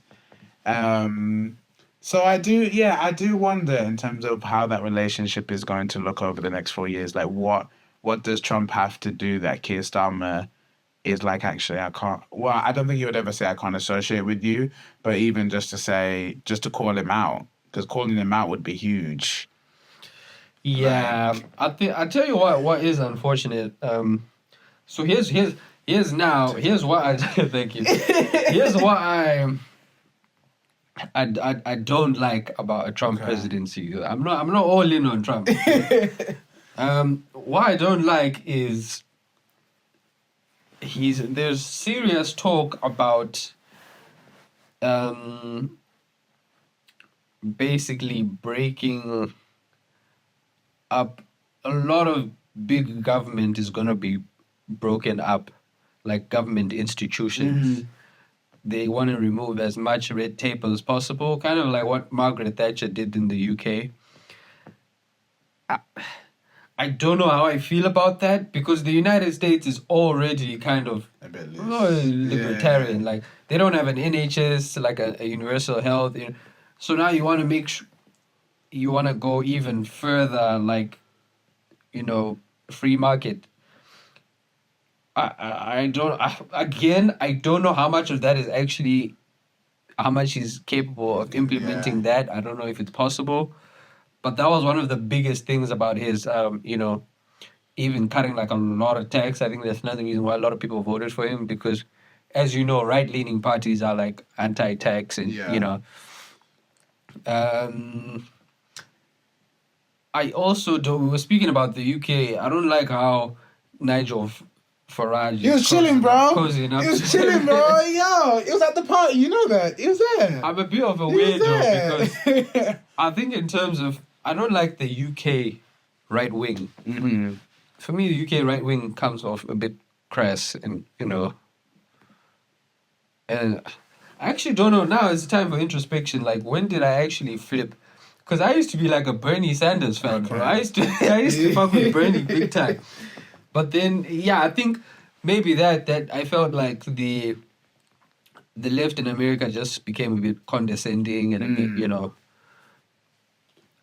So I do wonder in terms of how that relationship is going to look over the next 4 years. Like, what does Trump have to do that Keir Starmer is like, actually, I can't... Well, I don't think he would ever say, I can't associate with you, but even just to call him out, because calling him out would be huge. Yeah, I tell you what is unfortunate. So here's what I thank you. Here's what I don't like about a Trump presidency. I'm not all in on Trump. What I don't like is there's serious talk about basically breaking up. A lot of big government is going to be broken up, like government institutions. They want to remove as much red tape as possible, kind of like what Margaret Thatcher did in the UK. I don't know how I feel about that, because the United States is already kind of libertarian. Like, they don't have an NHS, like a universal health. So now you want to you want to go even further, like, free market. I don't know how much of that is actually, how much he's capable of implementing that. I don't know if it's possible. But that was one of the biggest things about his, even cutting like a lot of tax. I think that's another reason why a lot of people voted for him, because, as you know, right-leaning parties are like anti-tax and, I also we were speaking about the UK. I don't like how Nigel Farage... He was chilling, bro. He was chilling, bro. Yo, it was at the party. You know that. He was there. I'm a bit of a weirdo because I think in terms of... I don't like the UK right wing. Mm-hmm. For me, the UK right wing comes off a bit crass and, and I actually don't know. Now it's time for introspection. Like, when did I actually flip? Because I used to be like a Bernie Sanders fan, bro. I used to fuck with Bernie big time. But then, I think maybe that I felt like the left in America just became a bit condescending and a bit,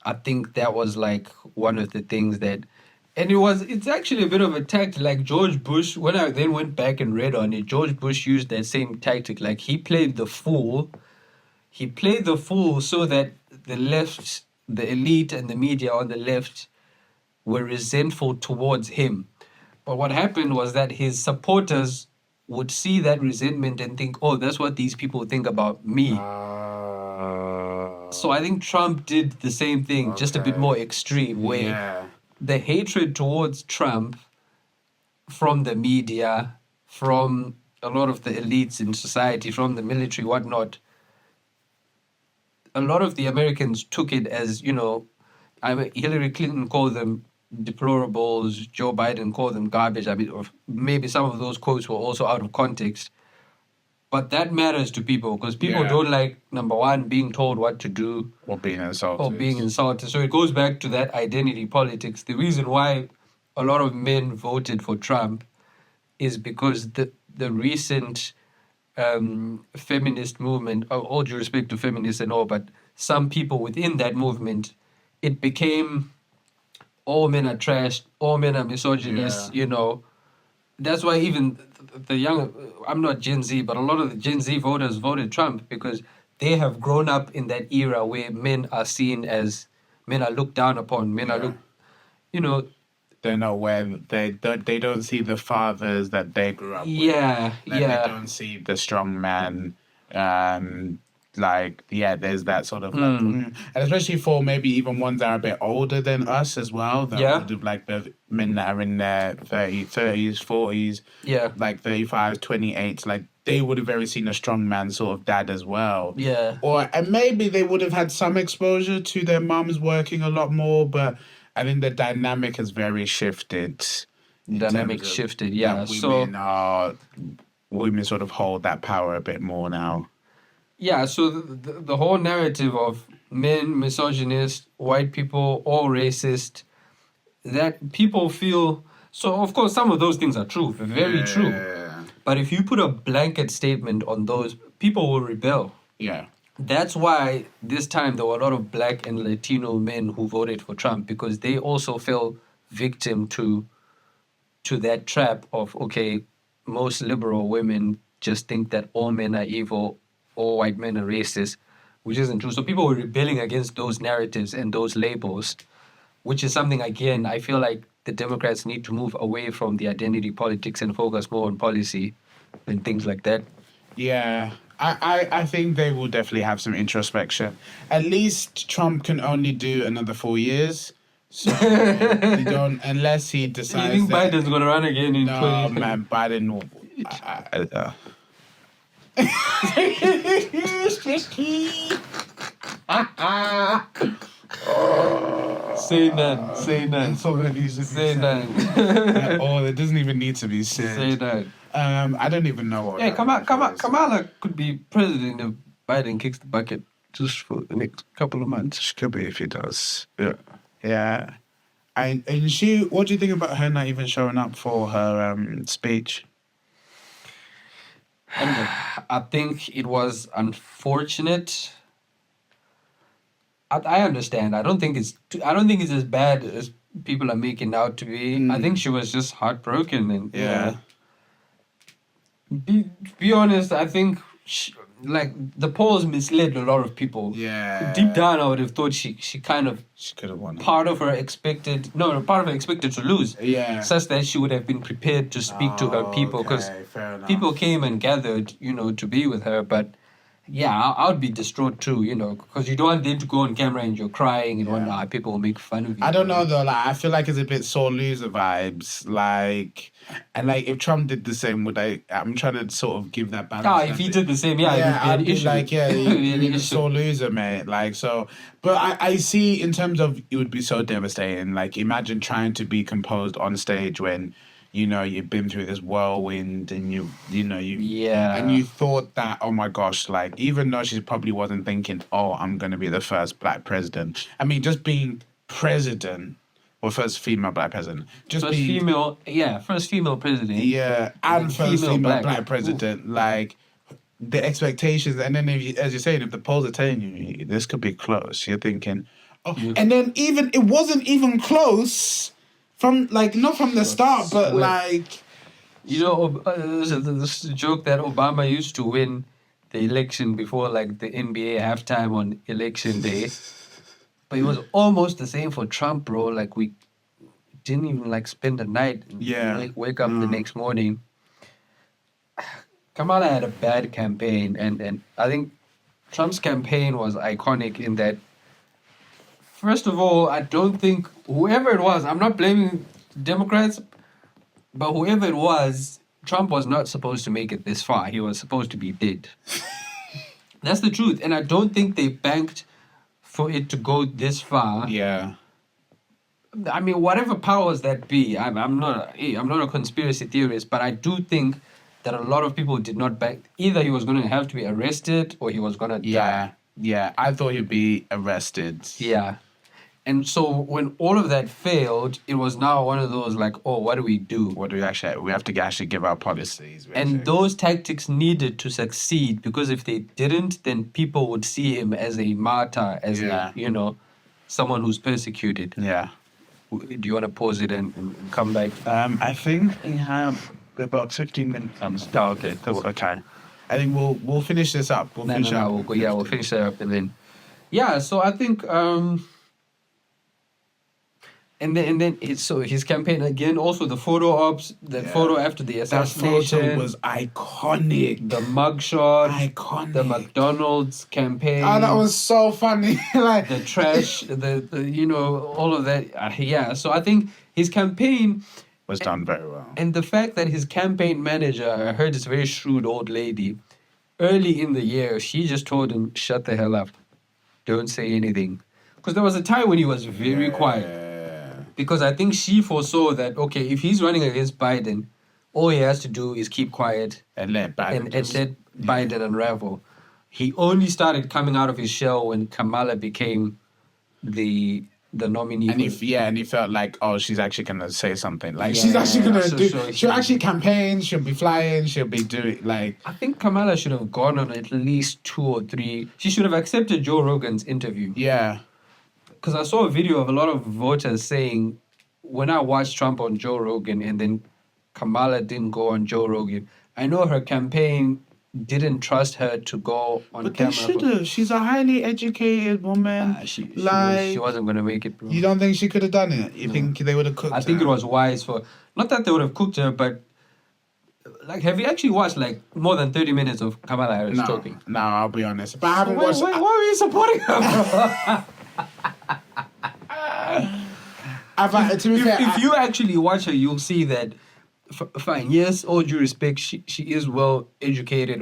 I think that was like one of the things that, and it's actually a bit of a tactic. Like George Bush, when I then went back and read on it, George Bush used that same tactic. Like, he played the fool. He played the fool so that the left, the elite and the media on the left were resentful towards him. But what happened was that his supporters would see that resentment and think, oh, that's what these people think about me. So I think Trump did the same thing, just a bit more extreme, where the hatred towards Trump from the media, from a lot of the elites in society, from the military, whatnot, a lot of the Americans took it as, Hillary Clinton called them deplorables, Joe Biden called them garbage. I mean, or maybe some of those quotes were also out of context. But that matters to people because people don't like, number one, being told what to do. Or being insulted. Or being insulted. So it goes back to that identity politics. The reason why a lot of men voted for Trump is because the recent feminist movement, all due respect to feminists and all, but some people within that movement, it became all men are trash, all men are misogynists, That's why even the young, I'm not Gen Z, but a lot of the Gen Z voters voted Trump because they have grown up in that era where men are seen as, men are looked down upon, men are looked, they're not where they don't see the fathers that they grew up with. They don't see the strong man. There's that sort of and especially for maybe even ones that are a bit older than us as well. That would have like the men that are in their 30s, 40s, like 35, 28, like they would have very seen a strong man sort of dad as well. And maybe they would have had some exposure to their mums working a lot more, but I think the dynamic has very shifted. Women sort of hold that power a bit more now. Yeah, so the whole narrative of men, misogynist, white people, all racist, that people feel... So, of course, some of those things are true, very true. But if you put a blanket statement on those, people will rebel. That's why this time there were a lot of Black and Latino men who voted for Trump because they also fell victim to that trap of, okay, most liberal women just think that all men are evil, all white men are racist, which isn't true. So people were rebelling against those narratives and those labels, which is something, again, I feel like the Democrats need to move away from the identity politics and focus more on policy and things like that. Yeah. I think they will definitely have some introspection. At least Trump can only do another 4 years. So they don't, unless he decides. You think Biden's going to run again in 20? No, man, Biden will. Say none. Say none. That's all that needs to be Say said. none. Oh, it doesn't even need to be said. Say none. I don't even know what. Yeah, Kamala could be president if Biden kicks the bucket just for the next couple of months. She could be if he does. Yeah. And she, what do you think about her not even showing up for her speech? I think it was unfortunate. I understand. I don't think it's as bad as people are making out to be. I think she was just heartbroken and Be honest, I think the polls misled a lot of people. Yeah. Deep down, I would have thought she could have won. Part of her expected to lose. Yeah. Such that she would have been prepared to speak to her people because people came and gathered, to be with her. But yeah, I would be distraught too, because you don't want them to go on camera and you're crying and whatnot. People will make fun of you. I don't know though. I feel like it's a bit sore loser vibes. If Trump did the same, I'm trying to sort of give that balance. If he did the same, I'd be issue. You're a sore loser, mate. But I see in terms of it would be so devastating. Imagine trying to be composed on stage when you've been through this whirlwind and and you thought that, oh my gosh, even though she probably wasn't thinking, oh, I'm going to be the first Black president. I mean, just being president, or first female Black president. First female president. Yeah, and first female Black president. The expectations, and then as you're saying, if the polls are telling you this could be close, you're thinking, oh, and then it wasn't even close. Not from the start, but this joke that Obama used to win the election before the NBA halftime on election day. But it was almost the same for Trump, bro. We didn't even spend the night. Wake up the next morning. Kamala had a bad campaign, and I think Trump's campaign was iconic in that. First of all, I don't think whoever it was, I'm not blaming Democrats, but whoever it was, Trump was not supposed to make it this far. He was supposed to be dead. That's the truth. And I don't think they banked for it to go this far. Yeah. I mean, whatever powers that be, I'm not a conspiracy theorist, but I do think that a lot of people did not bank. Either he was going to have to be arrested or he was going to die. Yeah. I thought he'd be arrested. Yeah. And so when all of that failed, it was now one of those like, oh, what do we do? What do we actually? We have to actually give our policies. And those tactics needed to succeed, because if they didn't, then people would see him as a martyr, as a, someone who's persecuted. Yeah. Do you want to pause it and come back? I think we have about 15 minutes. Oh, okay. Cool. Okay. I think we'll finish this up. We'll finish it up and then. Yeah. So I think. And then his campaign again, also the photo ops, photo after the assassination. That photo was iconic. The mugshot. Iconic. The McDonald's campaign. Oh, that was so funny. Like the trash, the all of that. Yeah, so I think his campaign was done very well. And the fact that his campaign manager, I heard this very shrewd old lady, early in the year, she just told him, shut the hell up. Don't say anything. Because there was a time when he was very quiet. Because I think she foresaw that, okay, if he's running against Biden, all he has to do is keep quiet and let Biden unravel. He only started coming out of his shell when Kamala became the nominee. And he felt like, oh, she's actually going to say something. Like, she's actually going to do... She'll actually campaign, she'll be flying, she'll be doing, like... I think Kamala should have gone on at least 2 or 3... She should have accepted Joe Rogan's interview. Yeah. Because I saw a video of a lot of voters saying, when I watched Trump on Joe Rogan and then Kamala didn't go on Joe Rogan, I know her campaign didn't trust her to go on camera. But they should have. She's a highly educated woman. She wasn't going to make it, bro. You don't think she could have done it? You think they would have cooked her? I think it was wise for... Not that they would have cooked her, but... Like, have you actually watched, like, more than 30 minutes of Kamala Harris talking? No, I'll be honest. But I haven't watched... Why are you supporting her, If you actually watch her, you'll see that, fine, yes, all due respect, she is well educated,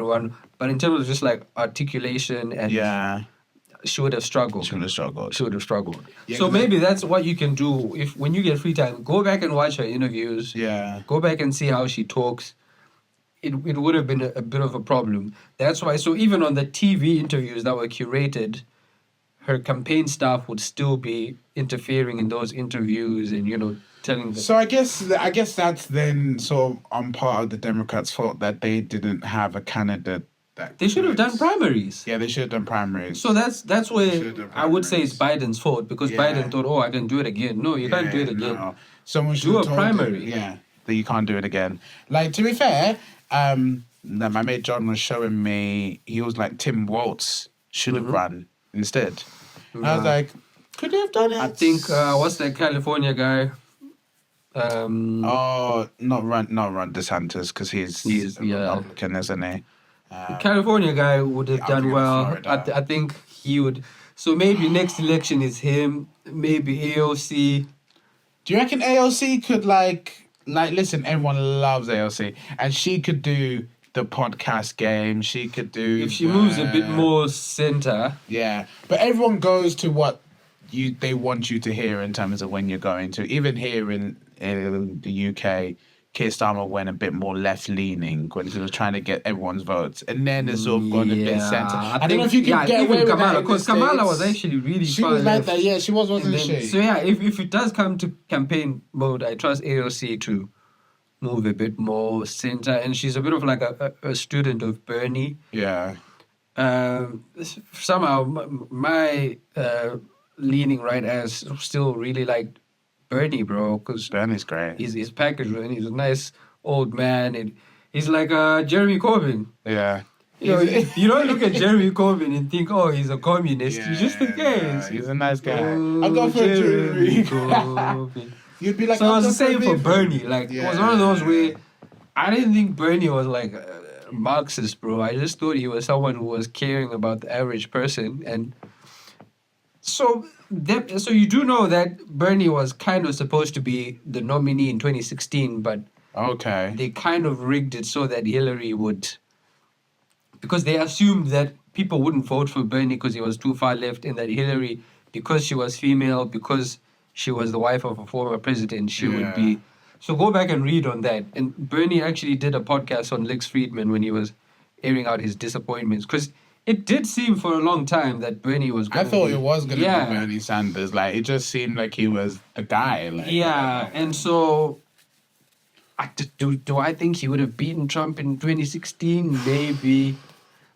but in terms of just like articulation and she would have struggled. Yeah, so maybe that's what you can do when you get free time. Go back and watch her interviews. Yeah. Go back and see how she talks. It would have been a bit of a problem. That's why. So even on the TV interviews that were curated, her campaign staff would still be interfering in those interviews and, telling them. So I guess that's then sort of on part of the Democrats' fault that they didn't have a candidate that... They should have done primaries. Yeah, they should have done primaries. So that's where I would say it's Biden's fault, because Biden thought, I can do it again. No, you can't do it again. No. Someone should do a primary. That you can't do it again. Like, to be fair, my mate John was showing me, he was like, Tim Walz should have run instead. I was like, could you have done it? I think what's that California guy? Not Ron DeSantis, because he's Republican, isn't he? The California guy would have done well. I think he would. So maybe next election is him. Maybe AOC. Do you reckon AOC could like listen? Everyone loves AOC, and she could do the podcast game. She could do if she moves a bit more center. Yeah, but everyone goes to what they want you to hear in terms of when you're going to. Even here in the UK, Keir Starmer went a bit more left leaning when he was trying to get everyone's votes, and then it's sort of gone a bit center. I don't know if you can get away with that because Kamala was actually really she was like that. Yeah, she wasn't she? So yeah, if it does come to campaign mode, I trust AOC to move a bit more center, and she's a bit of like a student of Bernie. Yeah. Somehow my leaning right as still really like Bernie, bro, because Bernie's great. He's packaged and he's a nice old man, and he's like Jeremy Corbyn. Yeah. You don't look at Jeremy Corbyn and think, he's a communist. You just think, he's a nice guy. I'll go for Jeremy Corbyn. You'd be like, so I was the same for Bernie. Like, it was one of those where I didn't think Bernie was like Marxist, bro. I just thought he was someone who was caring about the average person. And so you do know that Bernie was kind of supposed to be the nominee in 2016, but Okay. They kind of rigged it so that Hillary would, because they assumed that people wouldn't vote for Bernie because he was too far left, and that Hillary, because she was female, because she was the wife of a former president, she would be. So go back and read on that. And Bernie actually did a podcast on Lex Friedman when he was airing out his disappointments, because it did seem for a long time that Bernie was I going thought it was going to be Bernie Sanders. Like, it just seemed like he was a guy. Like, yeah, and so do I think he would have beaten Trump in 2016? Maybe.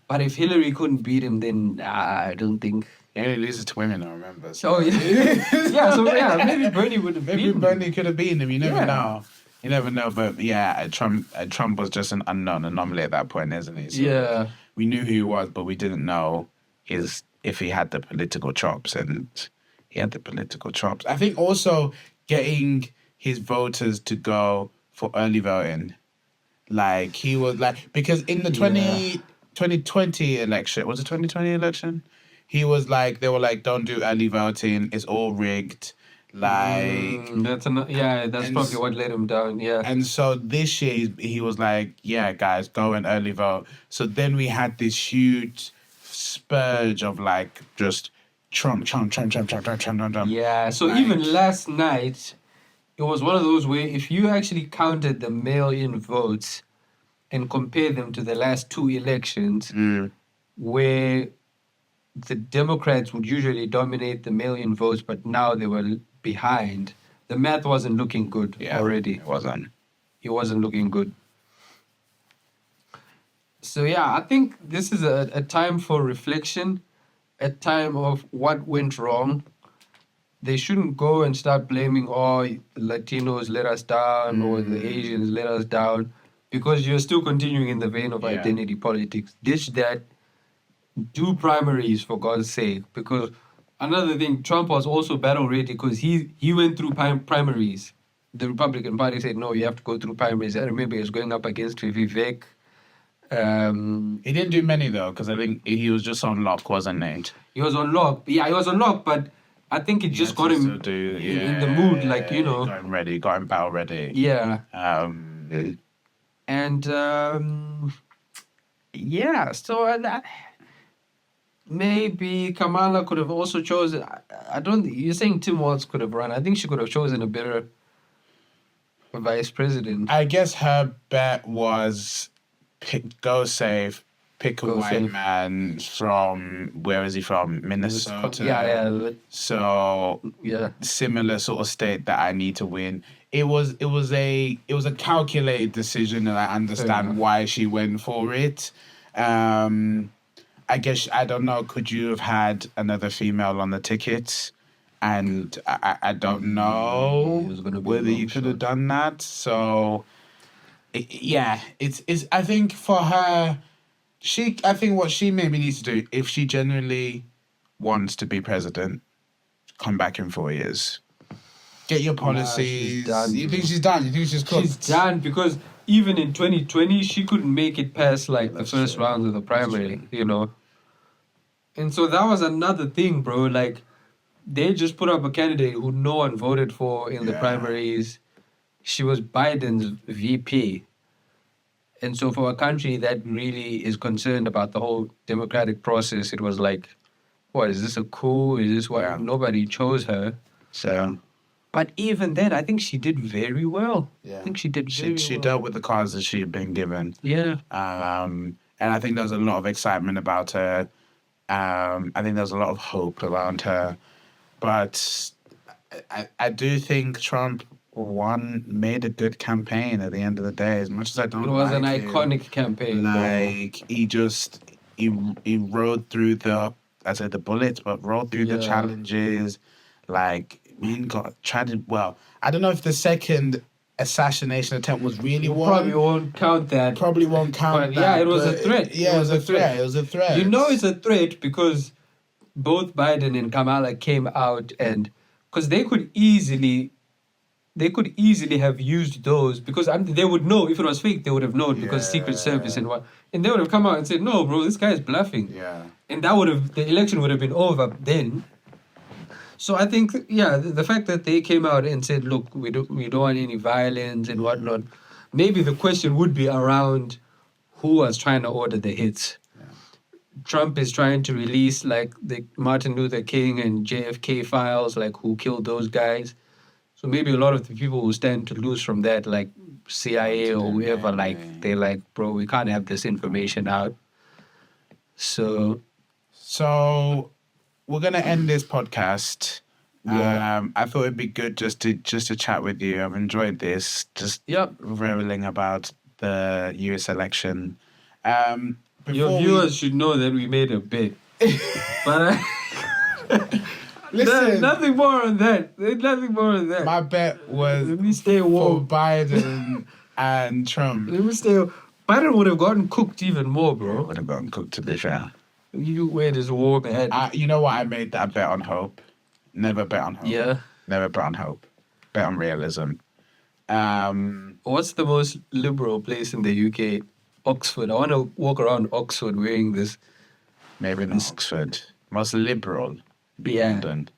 But if Hillary couldn't beat him, then I don't think. He only loses to women, I remember. So, yeah, maybe Bernie would have Maybe beaten Bernie him. could have beaten him. You never know. You never know. But yeah, Trump was just an unknown anomaly at that point, isn't he? So Yeah. we knew who he was, but we didn't know if he had the political chops, and he had the political chops. I think also getting his voters to go for early voting, like he was like, because in the 2020 election, was it 2020 election? He was like, they were like, don't do early voting, it's all rigged. Like That's probably what let him down. Yeah. And so this year he was like, yeah, guys, go and early vote. So then we had this huge spurge of like just Trump. Yeah. So Like, even last night, it was one of those where if you actually counted the mail-in votes and compare them to the last two elections, where the Democrats would usually dominate the mail-in votes, but now they were behind. The math wasn't looking good already. It wasn't. It wasn't looking good. So yeah, I think this is a time for reflection, a time of what went wrong. They shouldn't go and start blaming, the Latinos let us down or the Asians let us down, because you're still continuing in the vein of identity politics. Ditch that. Do primaries, for God's sake. Because another thing, Trump was also battle ready because he went through primaries. The Republican Party said, no, you have to go through primaries. I remember he was going up against Vivek. He didn't do many, though, because I think he was just on lock, wasn't he? He was on lock. Yeah, he was on lock, but I think it just got him in the mood, like, Got him ready, got him battle ready. Yeah. So that... Maybe Kamala could have also chosen. You're saying Tim Walz could have run. I think she could have chosen a better vice president. I guess her bet was go safe, pick a white man from, where is he from? Minnesota. Yeah. So similar sort of state that I need to win. It was a calculated decision, and I understand why she went for it. I guess, I don't know, could you have had another female on the ticket? And I don't know whether you could have done that. So, it's I think for her, I think what she maybe needs to do, if she genuinely wants to be president, come back in 4 years. Get your policies. You think she's done? You think she's cooked? She's done, because even in 2020, she couldn't make it past the first round of the primary, And so that was another thing, bro. Like, they just put up a candidate who no one voted for in the primaries. She was Biden's VP. And so for a country that really is concerned about the whole democratic process, it was like, what, is this a coup? Is this what? Yeah. Nobody chose her. So... But even then, I think she did very well. Yeah. I think she did very well. She dealt with the cards that she had been given. Yeah. And I think there was a lot of excitement about her. I think there was a lot of hope around her. But I do think Trump made a good campaign at the end of the day, as much as I don't like it. It was an iconic campaign. Like, he rode through the bullets, but rode through the challenges. Like, I don't know if the second assassination attempt was really one. Probably won't count that. But yeah, it was a threat. Yeah, it was a threat. It was a threat. You know it's a threat because both Biden and Kamala came out, and because they could easily have used those, because they would know if it was fake. They would have known, because Secret Service and they would have come out and said, no, bro, this guy is bluffing. Yeah. And the election would have been over then. So I think, the fact that they came out and said, look, we don't want any violence and whatnot. maybe the question would be around who was trying to order the hits. Trump is trying to release like the Martin Luther King and JFK files, like who killed those guys. So maybe a lot of the people who stand to lose from that, like CIA or whoever, like they're like, bro, we can't have this information out. So we're gonna end this podcast. Yeah. I thought it'd be good just to chat with you. I've enjoyed this, just reveling about the US election. Your viewers should know that we made a bet, but listen, nothing more on that. There's nothing more on that. My bet was Let me stay warm. for Biden and Trump. Let me stay. Biden would have gotten cooked even more, bro. Would have gotten cooked, to be fair. You wear this warm hat. You know what? I made that bet on hope. Never bet on hope. Yeah. Never bet on hope. Bet on realism. What's the most liberal place in the UK? Oxford. I want to walk around Oxford wearing this. Maybe in Oxford. Most liberal. Yeah. London.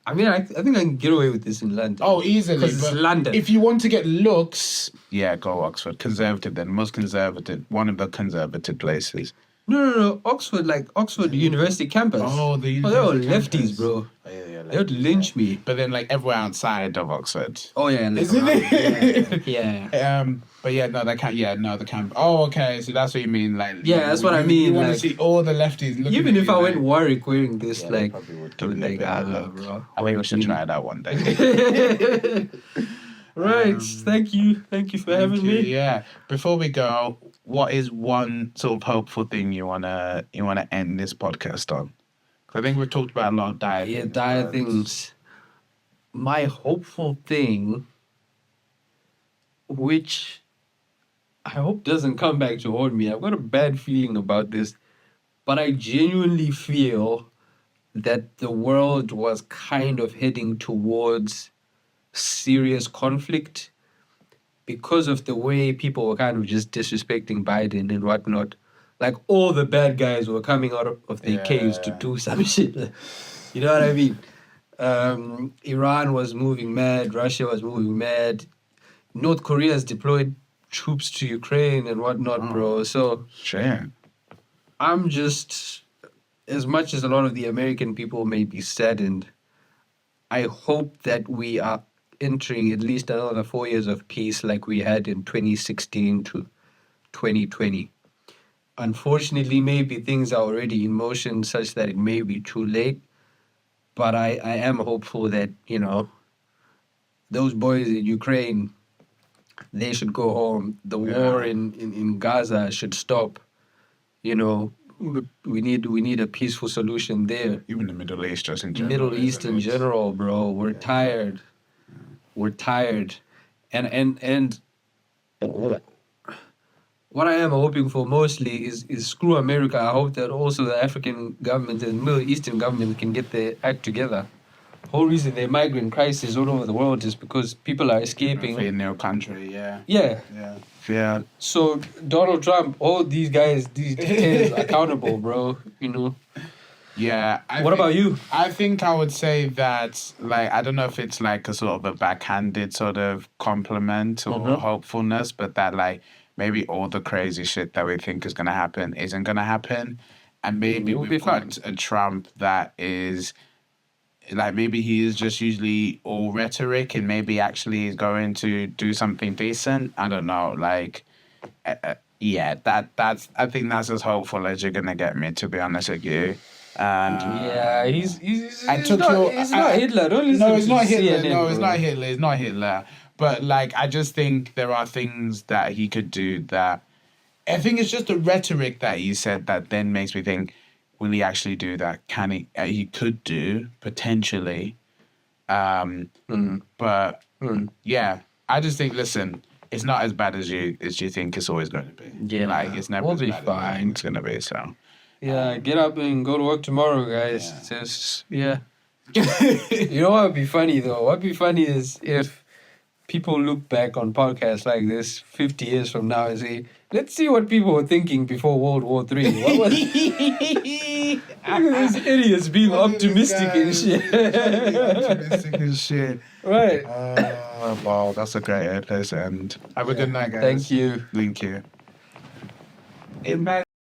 I mean, I think I can get away with this in London. Oh, easily. Because it's London. If you want to get looks, yeah, go Oxford. Conservative then. Most conservative. One of the conservative places. No. Oxford University campus. Oh, the university they're all campus. Lefties, bro. Oh, yeah, They would lynch me. But then, like, everywhere outside of Oxford. Oh, yeah. Like, Isn't it? Yeah. But yeah, no, they can't. Yeah, no, they can't. Oh, okay. So that's what you mean, like. Yeah, that's what I mean. You want like, to see all the lefties looking. Even at if you, I like, went Warwick wearing this, like, like, bro. I think we should try that one day. Right. Thank you for having me. Yeah. Before we go, what is one sort of hopeful thing you wanna end this podcast on? 'Cause I think we've talked about a lot of dire. Yeah, dire things. My hopeful thing, which I hope doesn't come back to haunt me. I've got a bad feeling about this, but I genuinely feel that the world was kind of heading towards serious conflict because of the way people were kind of just disrespecting Biden and whatnot. Like all the bad guys were coming out of their caves to do some shit. You know what I mean? Iran was moving mad. Russia was moving mad. North Korea has deployed troops to Ukraine and whatnot, bro. So Sure. I'm just, as much as a lot of the American people may be saddened, I hope that we are entering at least another 4 years of peace like we had in 2016 to 2020. Unfortunately, maybe things are already in motion such that it may be too late. But I am hopeful that, those boys in Ukraine, they should go home. The war in Gaza should stop. We need a peaceful solution there. Even the Middle East, just in general. Middle East in general, bro. We're tired. We're tired. And what I am hoping for mostly is screw America. I hope that also the African government and Middle Eastern government can get their act together. The whole reason there's migrant crisis all over the world is because people are escaping. In their country, yeah. Yeah. So Donald Trump, all these guys, these dictators accountable, bro. Yeah. What about you? I think I would say that, like, I don't know if it's like a sort of a backhanded sort of compliment or hopefulness, but that, like, maybe all the crazy shit that we think is going to happen isn't going to happen. And maybe we've got a Trump that is, like, maybe he is just usually all rhetoric and maybe actually is going to do something decent. I don't know. Like, that's I think that's as hopeful as you're going to get me, to be honest with you. He's not Hitler. Don't listen no, it's not Hitler. CNN, No, it's not Hitler. It's not Hitler. But, like, I just think there are things that he could do that... I think it's just the rhetoric that he said that then makes me think, will he actually do that? Can he? He could do, potentially. But, yeah, I just think, listen, it's not as bad as you think it's always going to be. Yeah. Like, it's never We'll as be bad fine. as it's going to be, so... Yeah, get up and go to work tomorrow, guys. You know what would be funny, though? What would be funny is if people look back on podcasts like this 50 years from now and say, let's see what people were thinking before World War III. What was These idiots being optimistic and shit. Optimistic and shit. Right. Wow, that's a great place to end. Have a good night, guys. Thank you. Thank you. Imagine